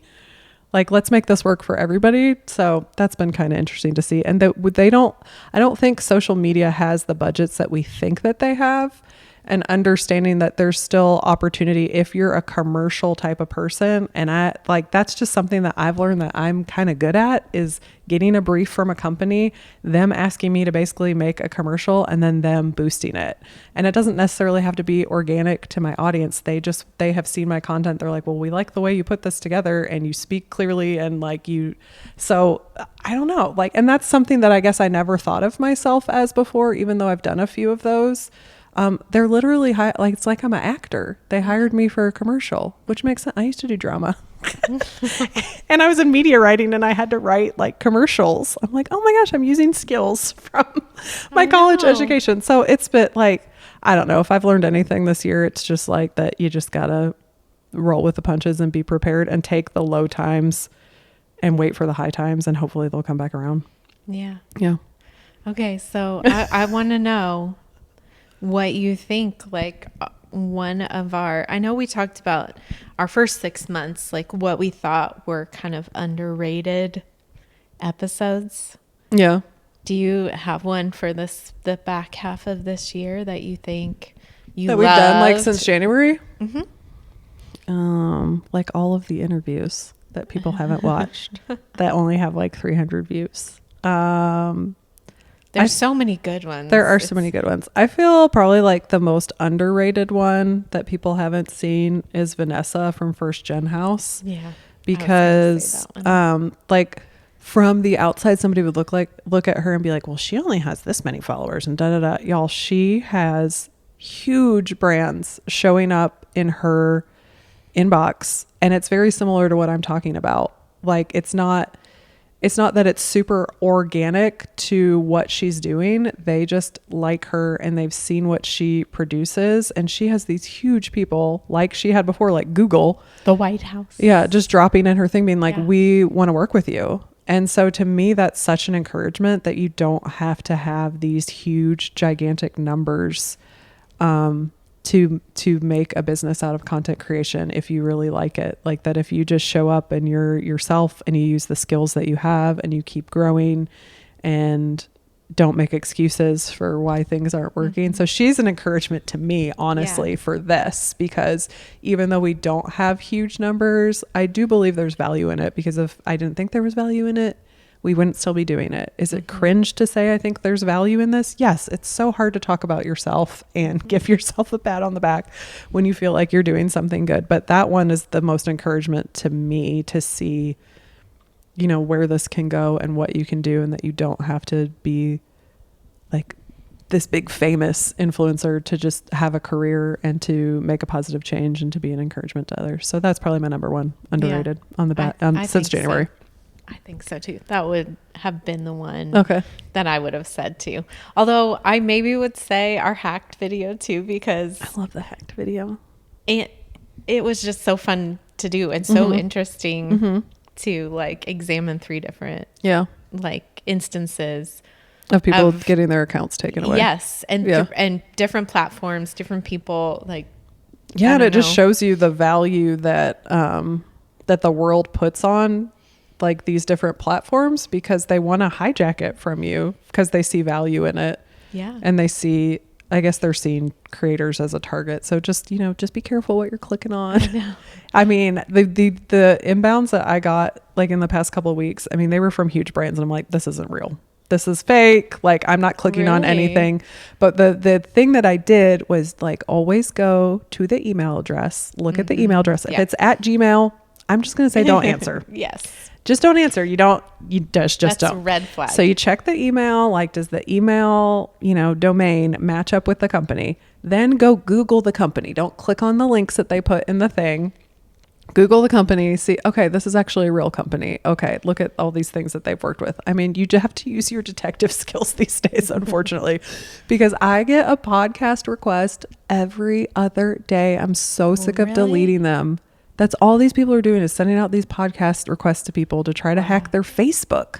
Like, let's make this work for everybody. So that's been kind of interesting to see. And I don't think social media has the budgets that we think that they have, and understanding that there's still opportunity if you're a commercial type of person. And that's just something that I've learned that I'm kind of good at, is getting a brief from a company, them asking me to basically make a commercial, and then them boosting it. And it doesn't necessarily have to be organic to my audience. They have seen my content. They're like, well, we like the way you put this together and you speak clearly, and so I don't know, like, and that's something that I guess I never thought of myself as before, even though I've done a few of those. They're literally it's like I'm an actor. They hired me for a commercial, which makes sense. I used to do drama and I was in media writing, and I had to write like commercials. I'm like, oh my gosh, I'm using skills from my college education. So it's been like, I don't know if I've learned anything this year. It's just like that you just gotta roll with the punches and be prepared, and take the low times and wait for the high times, and hopefully they'll come back around. Yeah. Yeah. Okay. So I want to know what you think, like I know we talked about our first 6 months, like what we thought were kind of underrated episodes. Yeah. Do you have one for the back half of this year that you think that we've done like since January? Mm-hmm. Like all of the interviews that people haven't watched that only have like 300 views. There's so many good ones. There are so many good ones. I feel probably like the most underrated one that people haven't seen is Vanessa from First Gen House. Yeah. Because like from the outside, somebody would look at her and be like, well, she only has this many followers and da da da. Y'all, she has huge brands showing up in her inbox, and it's very similar to what I'm talking about. Like, it's not that it's super organic to what she's doing. They just like her, and they've seen what she produces. And she has these huge people like she had before, like Google. The White House. Yeah, just dropping in her thing, being like, we want to work with you. And so to me, that's such an encouragement that you don't have to have these huge, gigantic numbers to make a business out of content creation if you really like it. Like that, if you just show up and you're yourself and you use the skills that you have and you keep growing and don't make excuses for why things aren't working. Mm-hmm. So she's an encouragement to me, honestly, for this, because even though we don't have huge numbers, I do believe there's value in it, because if I didn't think there was value in it, we wouldn't still be doing it. Is it cringe to say I think there's value in this? Yes, it's so hard to talk about yourself and give yourself a pat on the back when you feel like you're doing something good. But that one is the most encouragement to me, to see, you know, where this can go and what you can do, and that you don't have to be like this big famous influencer to just have a career and to make a positive change and to be an encouragement to others. So that's probably my number one underrated on the back since January. So. I think so too. That would have been the one that I would have said too. Although I maybe would say our hacked video too, because I love the hacked video. It was just so fun to do and so interesting to like examine 3 different like instances of people getting their accounts taken away. Yes. And different platforms, different people, like, and it just shows you the value that that the world puts on like these different platforms, because they want to hijack it from you because they see value in it. Yeah. And they see, I guess they're seeing creators as a target. So just, you know, just be careful what you're clicking on. I mean, the inbounds that I got like in the past couple of weeks, I mean, they were from huge brands, and I'm like, this isn't real. this is fake. Like, I'm not clicking on anything. But the thing that I did was like, always go to the email address, look at the email address. If it's at Gmail, I'm just going to say don't answer. Yes. Just don't answer. You just That's don't. A red flag. So you check the email, like, does the email, domain match up with the company? Then go Google the company. Don't click on the links that they put in the thing. Google the company, see, okay, this is actually a real company. Okay, look at all these things that they've worked with. I mean, you have to use your detective skills these days, unfortunately, because I get a podcast request every other day. I'm so sick of deleting them. That's all these people are doing, is sending out these podcast requests to people to try to hack their Facebook.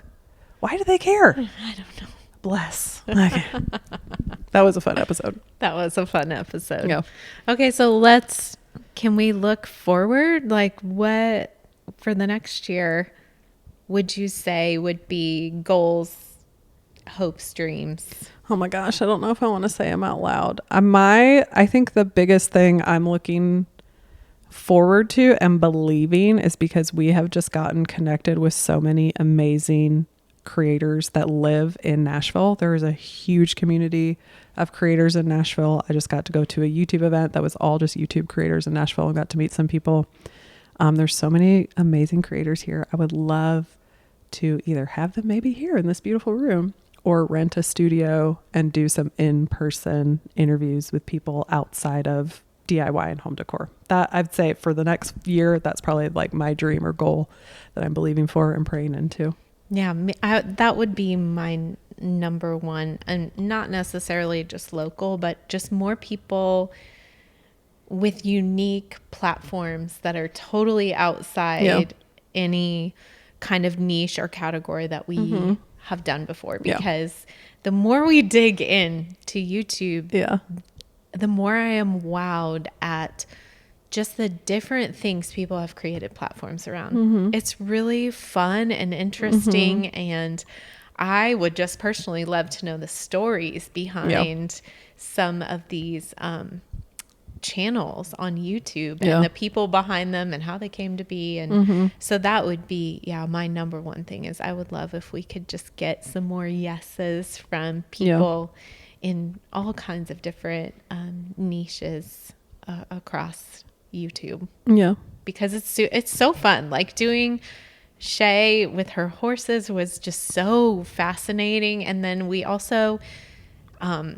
Why do they care? I don't know. Bless. Okay. That was a fun episode. Yeah. Okay, so can we look forward? Like, what for the next year would you say would be goals, hopes, dreams? Oh my gosh, I don't know if I want to say them out loud. I think the biggest thing I'm looking forward to and believing is because we have just gotten connected with so many amazing creators that live in Nashville. There is a huge community of creators in Nashville. I just got to go to a YouTube event that was all just YouTube creators in Nashville and got to meet some people. There's so many amazing creators here. I would love to either have them maybe here in this beautiful room or rent a studio and do some in-person interviews with people outside of DIY and home decor. That, I'd say, for the next year, that's probably like my dream or goal that I'm believing for and praying into. Yeah, that would be my number one, and not necessarily just local, but just more people with unique platforms that are totally outside any kind of niche or category that we have done before. Because the more we dig in to YouTube, the more I am wowed at just the different things people have created platforms around. It's really fun and interesting. And I would just personally love to know the stories behind some of these channels on YouTube and the people behind them and how they came to be. And so that would be, my number one thing is I would love if we could just get some more yeses from people in all kinds of different niches across YouTube. Because it's so fun. Like doing Shay with her horses was just so fascinating. And then we also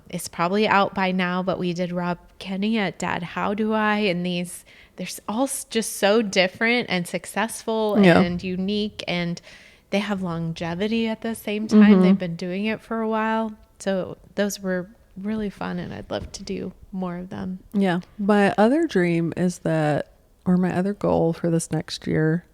it's probably out by now, but we did Rob Kenny at Dad How Do I, and they're all just so different and successful and unique, and they have longevity at the same time. They've been doing it for a while, so those were really fun, and I'd love to do more of them. My other dream is that, or my other goal for this next year,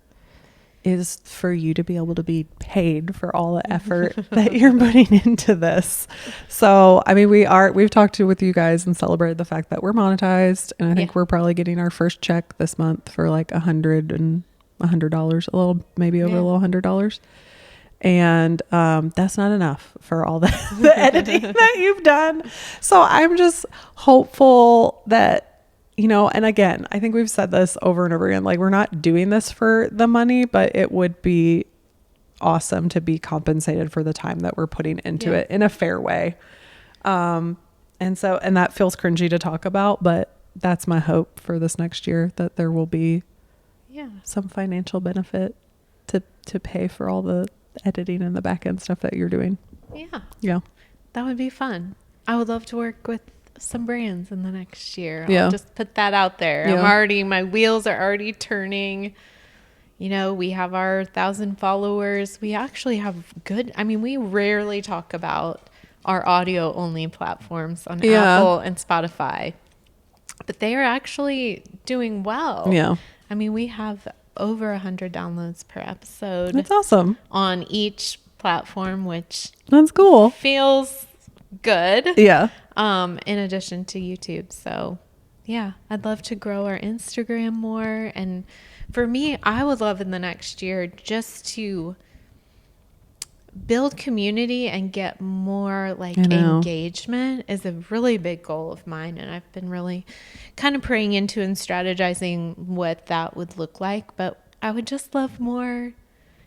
is for you to be able to be paid for all the effort that you're putting into this. So, I mean, we've talked with you guys and celebrated the fact that we're monetized, and I think we're probably getting our first check this month for like $100, a little, maybe over a little $100. And that's not enough for all the editing that you've done. So I'm just hopeful that, and again, I think we've said this over and over again, like, we're not doing this for the money, but it would be awesome to be compensated for the time that we're putting into it in a fair way. And that feels cringy to talk about, but that's my hope for this next year, that there will be some financial benefit to pay for all the editing and the back end stuff that you're doing. That would be fun. I would love to work with some brands in the next year. I'll just put that out there. My wheels are already turning. We have our 1,000 followers. We actually have we rarely talk about our audio only platforms on Apple and Spotify, but they are actually doing well. We have over 100 downloads per episode. That's awesome. On each platform, which that's cool. Feels good. In addition to YouTube. So I'd love to grow our Instagram more. And for me, I would love in the next year just to build community and get more engagement is a really big goal of mine. And I've been really kind of praying into and strategizing what that would look like. But I would just love more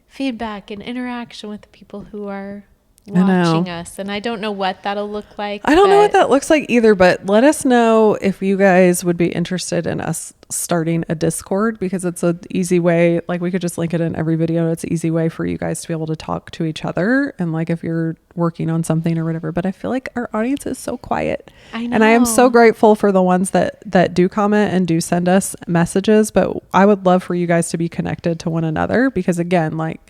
feedback and interaction with the people who are watching us, and I don't know what that'll look like. I don't know what that looks like either, but let us know if you guys would be interested in us starting a Discord, because it's an easy way. Like, we could just link it in every video. It's an easy way for you guys to be able to talk to each other, and like if you're working on something or whatever. But I feel like our audience is so quiet. I know. And I am so grateful for the ones that do comment and do send us messages, but I would love for you guys to be connected to one another, because again, like,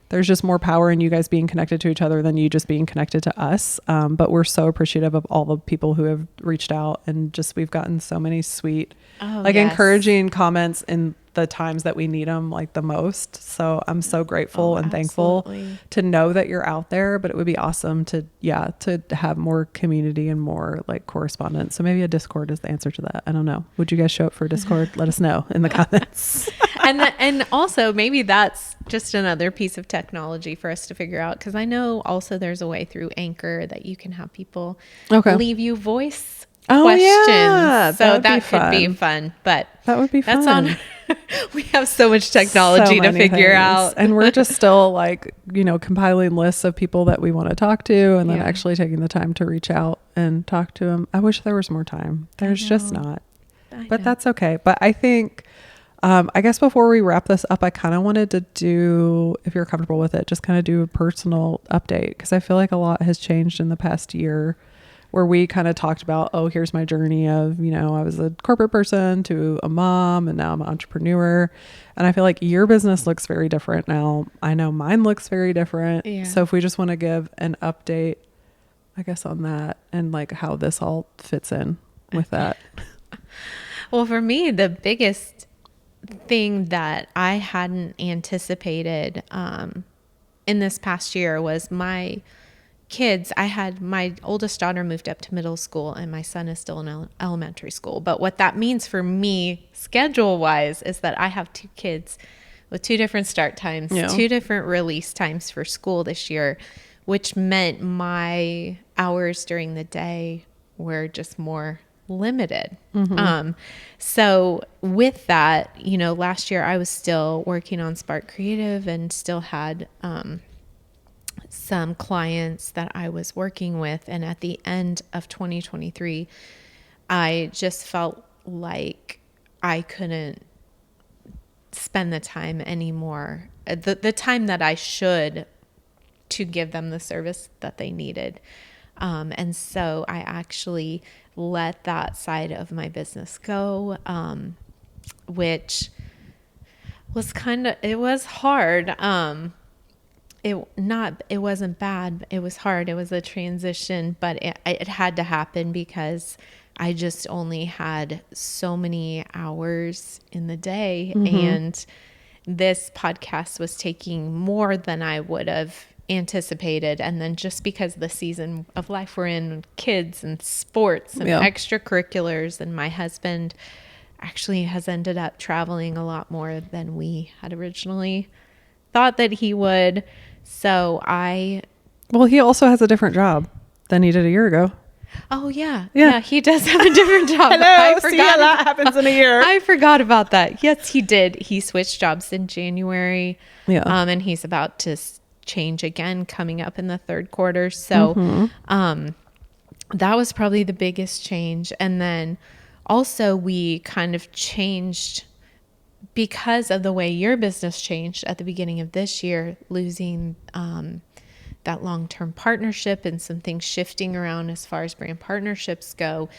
there's just more power in you guys being connected to each other than you just being connected to us. But we're so appreciative of all the people who have reached out, and just, we've gotten so many sweet, encouraging comments in the times that we need them like the most. So I'm so grateful and thankful to know that you're out there, but it would be awesome to have more community and more like correspondence. So maybe a Discord is the answer to that. I don't know. Would you guys show up for a Discord? Let us know in the comments. And also maybe that's just another piece of technology for us to figure out. Cause I know also there's a way through Anchor that you can have people leave you voice questions. Yeah, so that could be fun, but that would be fun. That's on. We have so much technology to figure out, and we're just still like, compiling lists of people that we want to talk to, and then actually taking the time to reach out and talk to them. I wish there was more time. There's just not, but that's okay. But I think, I guess before we wrap this up, I kind of wanted to do, if you're comfortable with it, just kind of do a personal update, because I feel like a lot has changed in the past year, where we kind of talked about, here's my journey of, I was a corporate person to a mom, and now I'm an entrepreneur. And I feel like your business looks very different now. I know mine looks very different. Yeah. So if we just want to give an update, I guess, on that, and like how this all fits in with that. Well, for me, the biggest thing that I hadn't anticipated in this past year was my kids. I had my oldest daughter moved up to middle school, and my son is still in elementary school. But what that means for me schedule wise is that I have 2 kids with 2 different start times, 2 different release times for school this year, which meant my hours during the day were just more limited. So with that, last year I was still working on Spark Creative and still had, some clients that I was working with. And at the end of 2023, I just felt like I couldn't spend the time anymore, the time that I should, to give them the service that they needed. And so I actually let that side of my business go, which was it was hard. It wasn't bad. It was hard. It was a transition, but it had to happen because I just only had so many hours in the day, and this podcast was taking more than I would have anticipated. And then just because the season of life we're in, kids and sports and extracurriculars, and my husband actually has ended up traveling a lot more than we had originally thought that he would. So he also has a different job than he did a year ago. Oh yeah. He does have a different job. Hello. I forgot that happens in a year. I forgot about that. Yes, he did. He switched jobs in January. Yeah. And he's about to change again coming up in the third quarter. So, that was probably the biggest change. And then also we kind of changed because of the way your business changed at the beginning of this year, losing that long-term partnership and some things shifting around as far as brand partnerships go.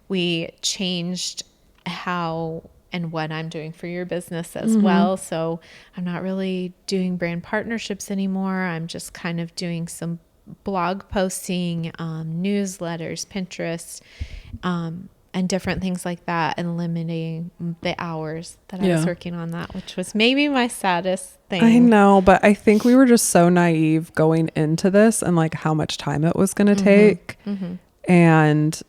We changed how and what I'm doing for your business as well. So I'm not really doing brand partnerships anymore. I'm just kind of doing some blog posting, newsletters, Pinterest, and different things like that, and limiting the hours that I was working on that, which was maybe my saddest thing. I know, but I think we were just so naive going into this, and like how much time it was going to take. And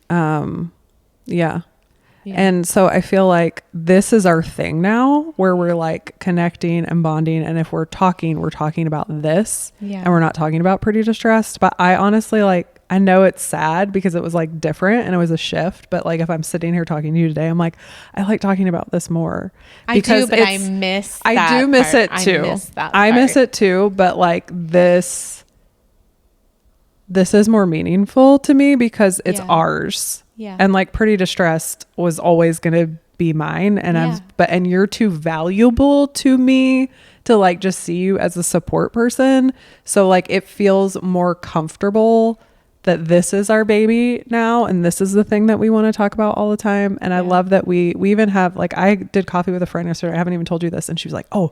and so I feel like this is our thing now, where we're like connecting and bonding, and if we're talking about this, and we're not talking about Pretty Distressed. But I honestly, like, I know it's sad because it was like different and it was a shift, but like if I'm sitting here talking to you today, I'm like, I like talking about this more. I do, but I miss it too. I miss it too, but like this, this is more meaningful to me because it's ours. Yeah. And like Pretty Distressed was always going to be mine. And and you're too valuable to me to like just see you as a support person. So like it feels more comfortable that this is our baby now, and this is the thing that we want to talk about all the time. And I love that we even have, like, I did coffee with a friend yesterday. I haven't even told you this. And she was like, oh,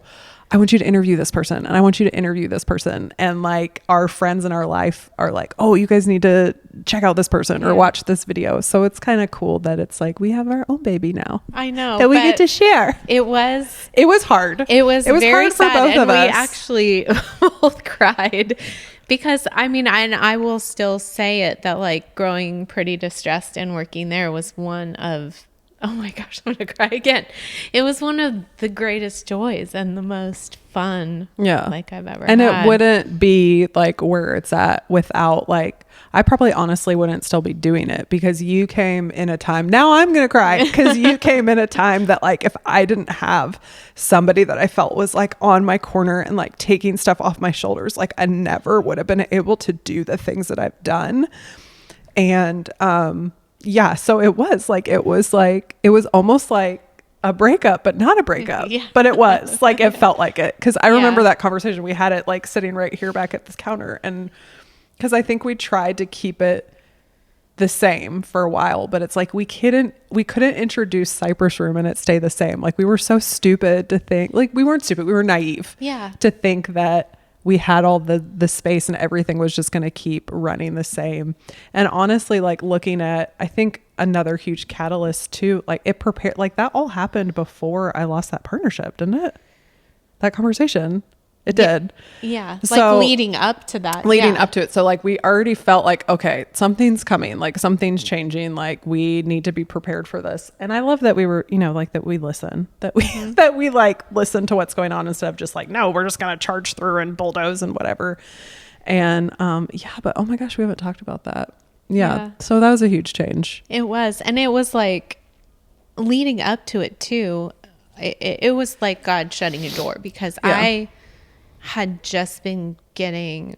I want you to interview this person, and I want you to interview this person. And like our friends in our life are like, oh, you guys need to check out this person or watch this video. So it's kind of cool that it's like we have our own baby now. I know. That we get to share. It was hard. It was very hard for sad, both of us. We actually both cried. Because I mean, I will still say it that like growing Pretty Distressed and working there was one of, oh my gosh, I'm going to cry again. It was one of the greatest joys and the most fun like I've ever had. It wouldn't be like where it's at without like, I probably honestly wouldn't still be doing it because you came in a time, now I'm going to cry because you came in a time that like, if I didn't have somebody that I felt was like on my corner and like taking stuff off my shoulders, like I never would have been able to do the things that I've done. And, so it was almost like a breakup, but not a breakup, but it was like, it felt like it. Cause I remember that conversation. We had it like sitting right here back at this counter. And cause I think we tried to keep it the same for a while, but it's like, we couldn't introduce Cypress Room and it stay the same. Like we were so stupid to think, like we weren't stupid. We were naive to think that we had all the space and everything was just going to keep running the same. And honestly, like looking at, I think another huge catalyst too, like it prepared, like that all happened before I lost that partnership, didn't it? That conversation. It did. Yeah. So, like leading up to that. Leading up to it. So like we already felt like, okay, something's coming, like something's changing. Like we need to be prepared for this. And I love that we were, like that we listen, that we, that we like listen to what's going on instead of just like, no, we're just going to charge through and bulldoze and whatever. And but oh my gosh, we haven't talked about that. Yeah. So that was a huge change. It was. And it was like leading up to it too. It was like God shutting a door because I had just been getting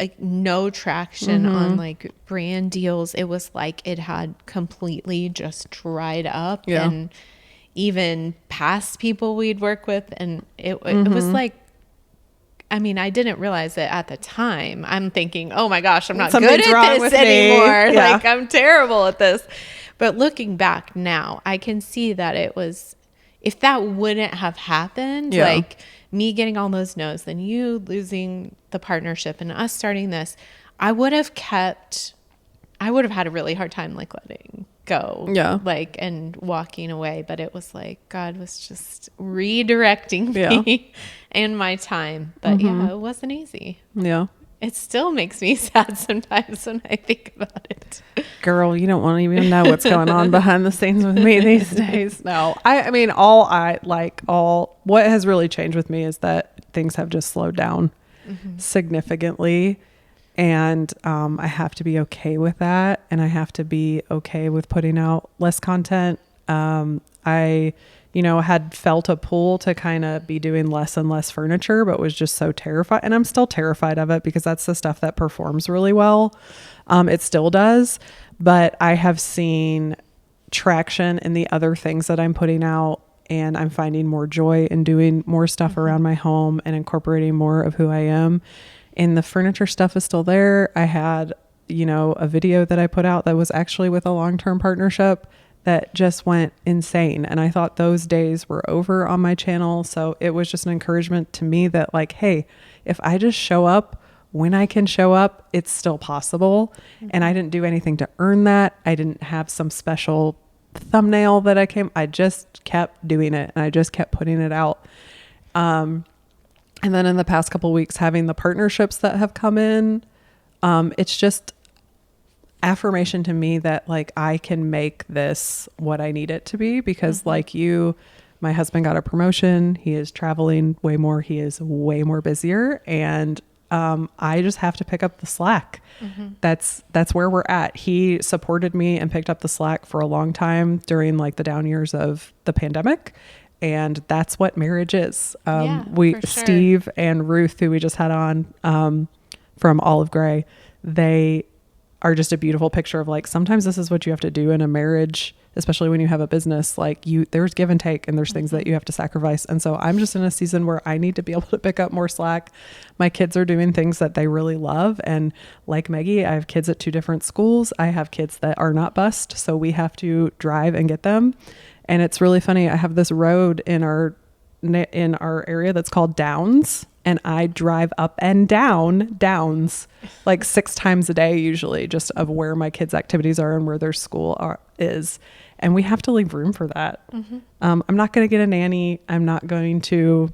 like no traction on like brand deals. It was like it had completely just dried up and even past people we'd work with. And it was like, I mean, I didn't realize it at the time. I'm thinking, oh my gosh, I'm not good at this anymore. Like I'm terrible at this. But looking back now, I can see that it was, if that wouldn't have happened, like me getting all those no's, then you losing the partnership and us starting this, I would have had a really hard time like letting go, like, and walking away. But it was like God was just redirecting me and my time. But it wasn't easy. It still makes me sad sometimes when I think about it. Girl, you don't want to even know what's going on behind the scenes with me these days. No, I mean, what has really changed with me is that things have just slowed down significantally. And I have to be okay with that. And I have to be okay with putting out less content. I had felt a pull to kind of be doing less and less furniture, but was just so terrified. And I'm still terrified of it because that's the stuff that performs really well. It still does. But I have seen traction in the other things that I'm putting out. And I'm finding more joy in doing more stuff around my home and incorporating more of who I am. And the furniture stuff is still there. I had, a video that I put out that was actually with a long-term partnership that just went insane. And I thought those days were over on my channel. So it was just an encouragement to me that like, hey, if I just show up when I can show up, it's still possible. And I didn't do anything to earn that. I didn't have some special thumbnail that I just kept doing it and I just kept putting it out. And then in the past couple of weeks, having the partnerships that have come in, it's just affirmation to me that like I can make this what I need it to be because like my husband got a promotion. He is traveling way more. He is way more busier. And I just have to pick up the slack. That's where we're at. He supported me and picked up the slack for a long time during like the down years of the pandemic. And that's what marriage is. For sure. Steve and Ruth, who we just had on from Olive Gray, they are just a beautiful picture of like, sometimes this is what you have to do in a marriage, especially when you have a business. Like there's give and take, and there's things that you have to sacrifice. And so I'm just in a season where I need to be able to pick up more slack. My kids are doing things that they really love. And like Meggie, I have kids at 2 different schools. I have kids that are not bused, so we have to drive and get them. And it's really funny. I have this road in our area that's called Downs, and I drive up and down Downs like 6 times a day, usually, just of where my kids' activities are and where their school is. And we have to leave room for that. I'm not going to get a nanny. I'm not going to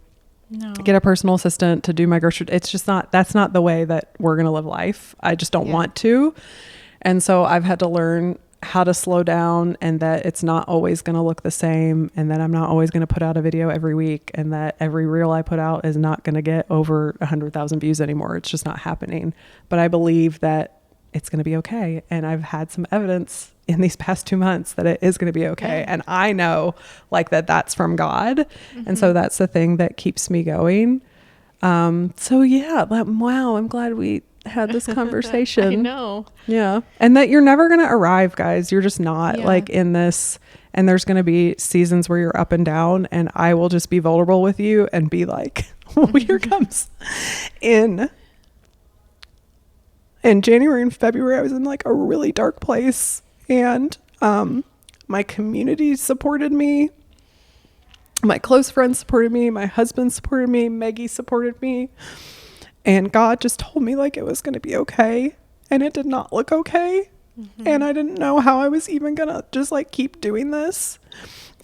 get a personal assistant to do my grocery. It's just that's not the way that we're going to live life. I just don't want to. And so I've had to learn how to slow down, and that it's not always going to look the same, and that I'm not always going to put out a video every week, and that every reel I put out is not going to get over 100,000 views anymore. It's just not happening. But I believe that it's going to be okay. And I've had some evidence in these past 2 months that it is going to be okay. Yeah. And I know like that's from God. And so that's the thing that keeps me going. So yeah, wow, I'm glad we had this conversation. I know. Yeah. And that you're never going to arrive, guys. You're just not like in this, and there's going to be seasons where you're up and down, and I will just be vulnerable with you and be like, well, here comes in January and February, I was in like a really dark place, and my community supported me. My close friends supported me. My husband supported me. Meggie supported me. And God just told me like it was going to be okay. And it did not look okay. And I didn't know how I was even going to just like keep doing this.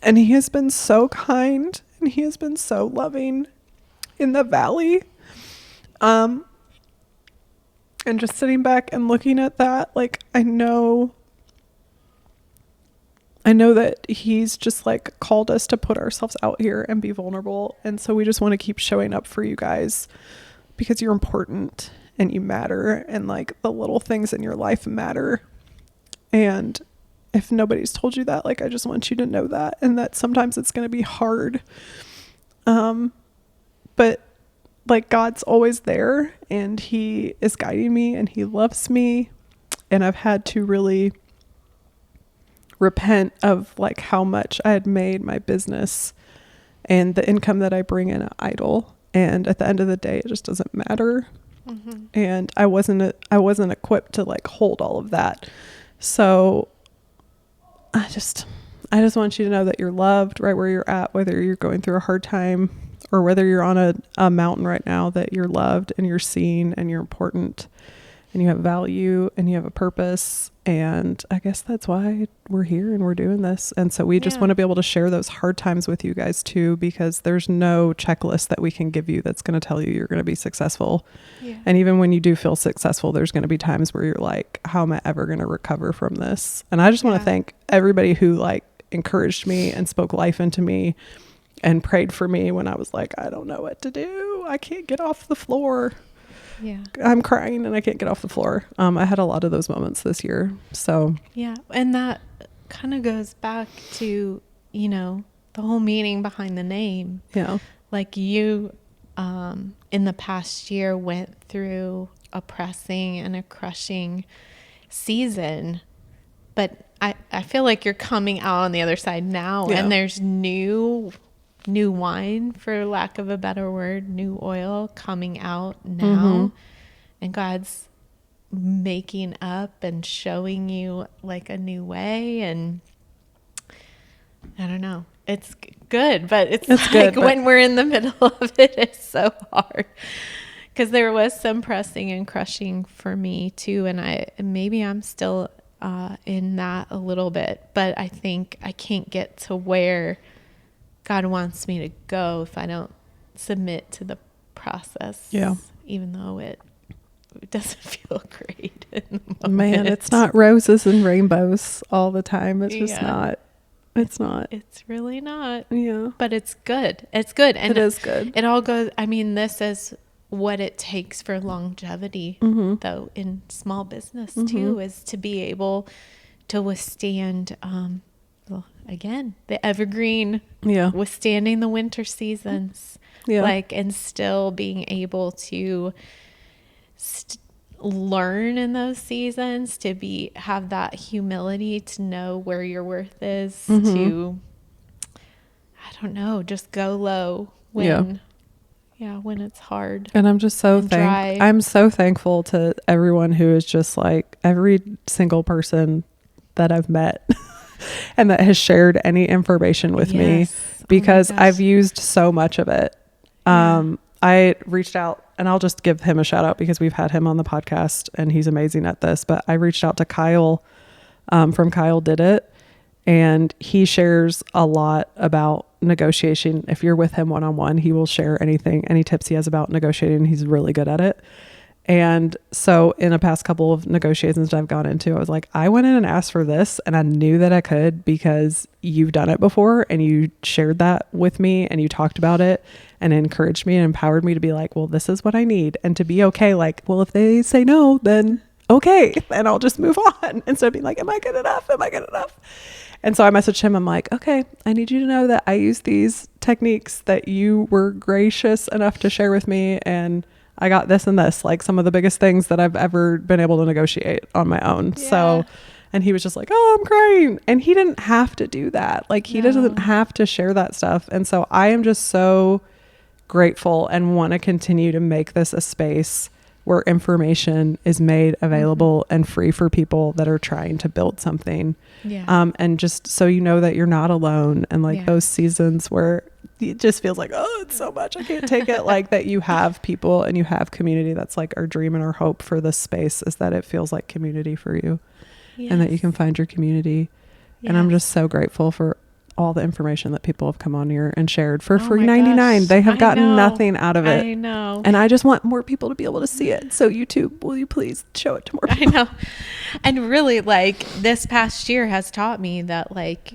And he has been so kind, and he has been so loving in the valley. And just sitting back and looking at that, like I know that he's just like called us to put ourselves out here and be vulnerable. And so we just want to keep showing up for you guys, because you're important and you matter, and like the little things in your life matter. And if nobody's told you that, like I just want you to know that, and that sometimes it's going to be hard. But like God's always there, and he is guiding me, and he loves me. And I've had to really repent of like how much I had made my business and the income that I bring in an idol. And at the end of the day, it just doesn't matter. And I wasn't equipped to like hold all of that. So I just want you to know that you're loved right where you're at, whether you're going through a hard time or whether you're on a mountain right now, that you're loved and you're seen and you're important and you have value and you have a purpose. And I guess that's why we're here and we're doing this. And so we just want to be able to share those hard times with you guys too, because there's no checklist that we can give you that's going to tell you you're going to be successful. And even when you do feel successful, there's going to be times where you're like, how am I ever going to recover from this? And I just want to thank everybody who like encouraged me and spoke life into me and prayed for me when I was like, I don't know what to do. I can't get off the floor. I'm crying and I can't get off the floor. I had a lot of those moments this year. So and that kind of goes back to, you know, the whole meaning behind the name. Like you in the past year went through a pressing and a crushing season, but I feel like you're coming out on the other side now, and there's new wine, for lack of a better word, new oil coming out now. And God's making up and showing you like a new way. And I don't know, it's good, but it's like good, when we're in the middle of it, it's so hard, because there was some pressing and crushing for me too. And maybe I'm still in that a little bit, but I think I can't get to where God wants me to go if I don't submit to the process. Even though it doesn't feel great in the moment. Man, it's not roses and rainbows all the time. It's just not. It's not. It's really not. But it's good. It's good. And it is good. It all goes, I mean, this is what it takes for longevity, though, in small business too, is to be able to withstand, again, the evergreen, withstanding the winter seasons, like, and still being able to learn in those seasons, to have that humility to know where your worth is, to, I don't know, just go low when it's hard. And I'm just so I'm so thankful to everyone who is just like, every single person that I've met and that has shared any information with me, because I've used so much of it. I reached out, and I'll just give him a shout out because we've had him on the podcast and he's amazing at this, but I reached out to Kyle from Kyle Did It, and he shares a lot about negotiation. If you're with him one-on-one, he will share any tips he has about negotiating. He's really good at it. And so in a past couple of negotiations that I've gone into, I was like, I went in and asked for this, and I knew that I could because you've done it before and you shared that with me and you talked about it and encouraged me and empowered me to be like, well, this is what I need. And to be okay. Like, well, if they say no, then okay, then I'll just move on. Instead of being like, am I good enough? Am I good enough? And so I messaged him. I'm like, okay, I need you to know that I use these techniques that you were gracious enough to share with me. And I got this and this, like some of the biggest things that I've ever been able to negotiate on my own. Yeah. So, and he was just like, oh, I'm crying. And he didn't have to do that. Like he doesn't have to share that stuff. And so I am just so grateful and want to continue to make this a space where information is made available and free for people that are trying to build something. Yeah. And just so you know that you're not alone, and like those seasons where it just feels like, oh, it's so much, I can't take it. Like that you have people and you have community. That's like our dream and our hope for this space, is that it feels like community for you and that you can find your community. And I'm just so grateful for all the information that people have come on here and shared for free 99. They have gotten nothing out of it. I know. And I just want more people to be able to see it. So YouTube, will you please show it to more people? I know. And really, like, this past year has taught me that, like,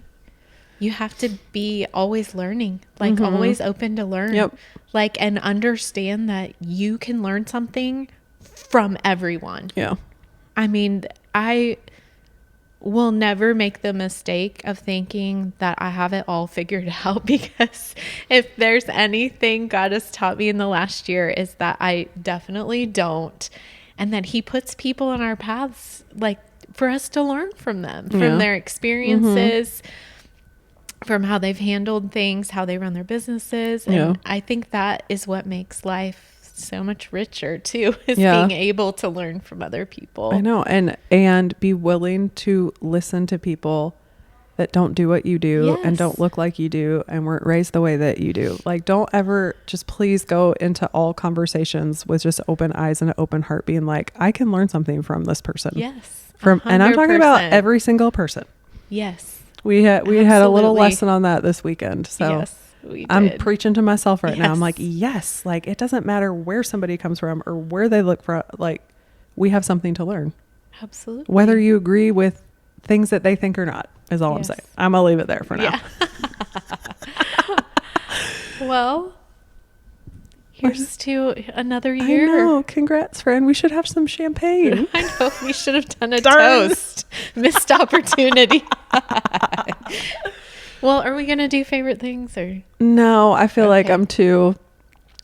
you have to be always learning, like always open to learn, like, and understand that you can learn something from everyone. Yeah. I mean, I will never make the mistake of thinking that I have it all figured out, because if there's anything God has taught me in the last year, is that I definitely don't. And that he puts people in our paths, like, for us to learn from them, from their experiences, from how they've handled things, how they run their businesses. And I think that is what makes life so much richer too, is being able to learn from other people. I know. And be willing to listen to people that don't do what you do and don't look like you do and weren't raised the way that you do. Like, don't ever, just please go into all conversations with just open eyes and an open heart, being like, I can learn something from this person. Yes. And I'm talking about every single person. Yes. We had a little lesson on that this weekend. So I'm preaching to myself right now. I'm like, yes, like, it doesn't matter where somebody comes from or where they look from. Like, we have something to learn. Absolutely. Whether you agree with things that they think or not is all I'm saying. I'm going to leave it there for now. Well, here's to another year. I know. Congrats, friend. We should have some champagne. I know. We should have done a toast. Missed opportunity. Well, are we going to do favorite things, or? No, I feel like I'm too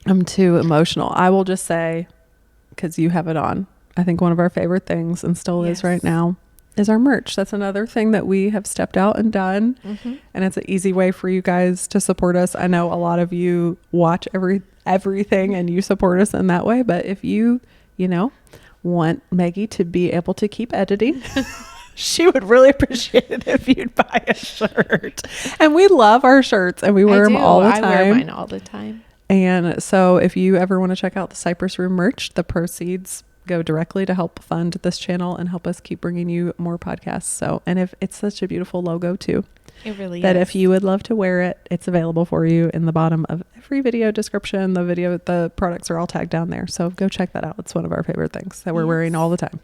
emotional. I will just say, because you have it on, I think one of our favorite things, and still is right now, is our merch. That's another thing that we have stepped out and done. And it's an easy way for you guys to support us. I know a lot of you watch everything and you support us in that way. But if you want Meggie to be able to keep editing, she would really appreciate it if you'd buy a shirt. And we love our shirts and we wear them all the time. I wear mine all the time. And so if you ever want to check out the Cypress Room merch, the proceeds go directly to help fund this channel and help us keep bringing you more podcasts. So, and if it's such a beautiful logo too, it really that is. If you would love to wear it, it's available for you in the bottom of every video description. The products are all tagged down there. So go check that out. It's one of our favorite things that we're wearing all the time.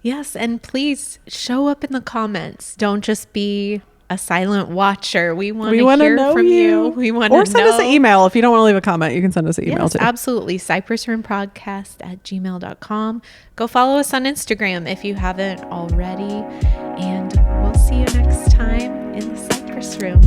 Yes. And please show up in the comments. Don't just be a silent watcher. We want to hear from you. We want to know. Or send us an email. If you don't want to leave a comment, you can send us an email too. Absolutely. cypressroompodcast@gmail.com. Go follow us on Instagram if you haven't already. And we'll see you next time in the Cypress Room.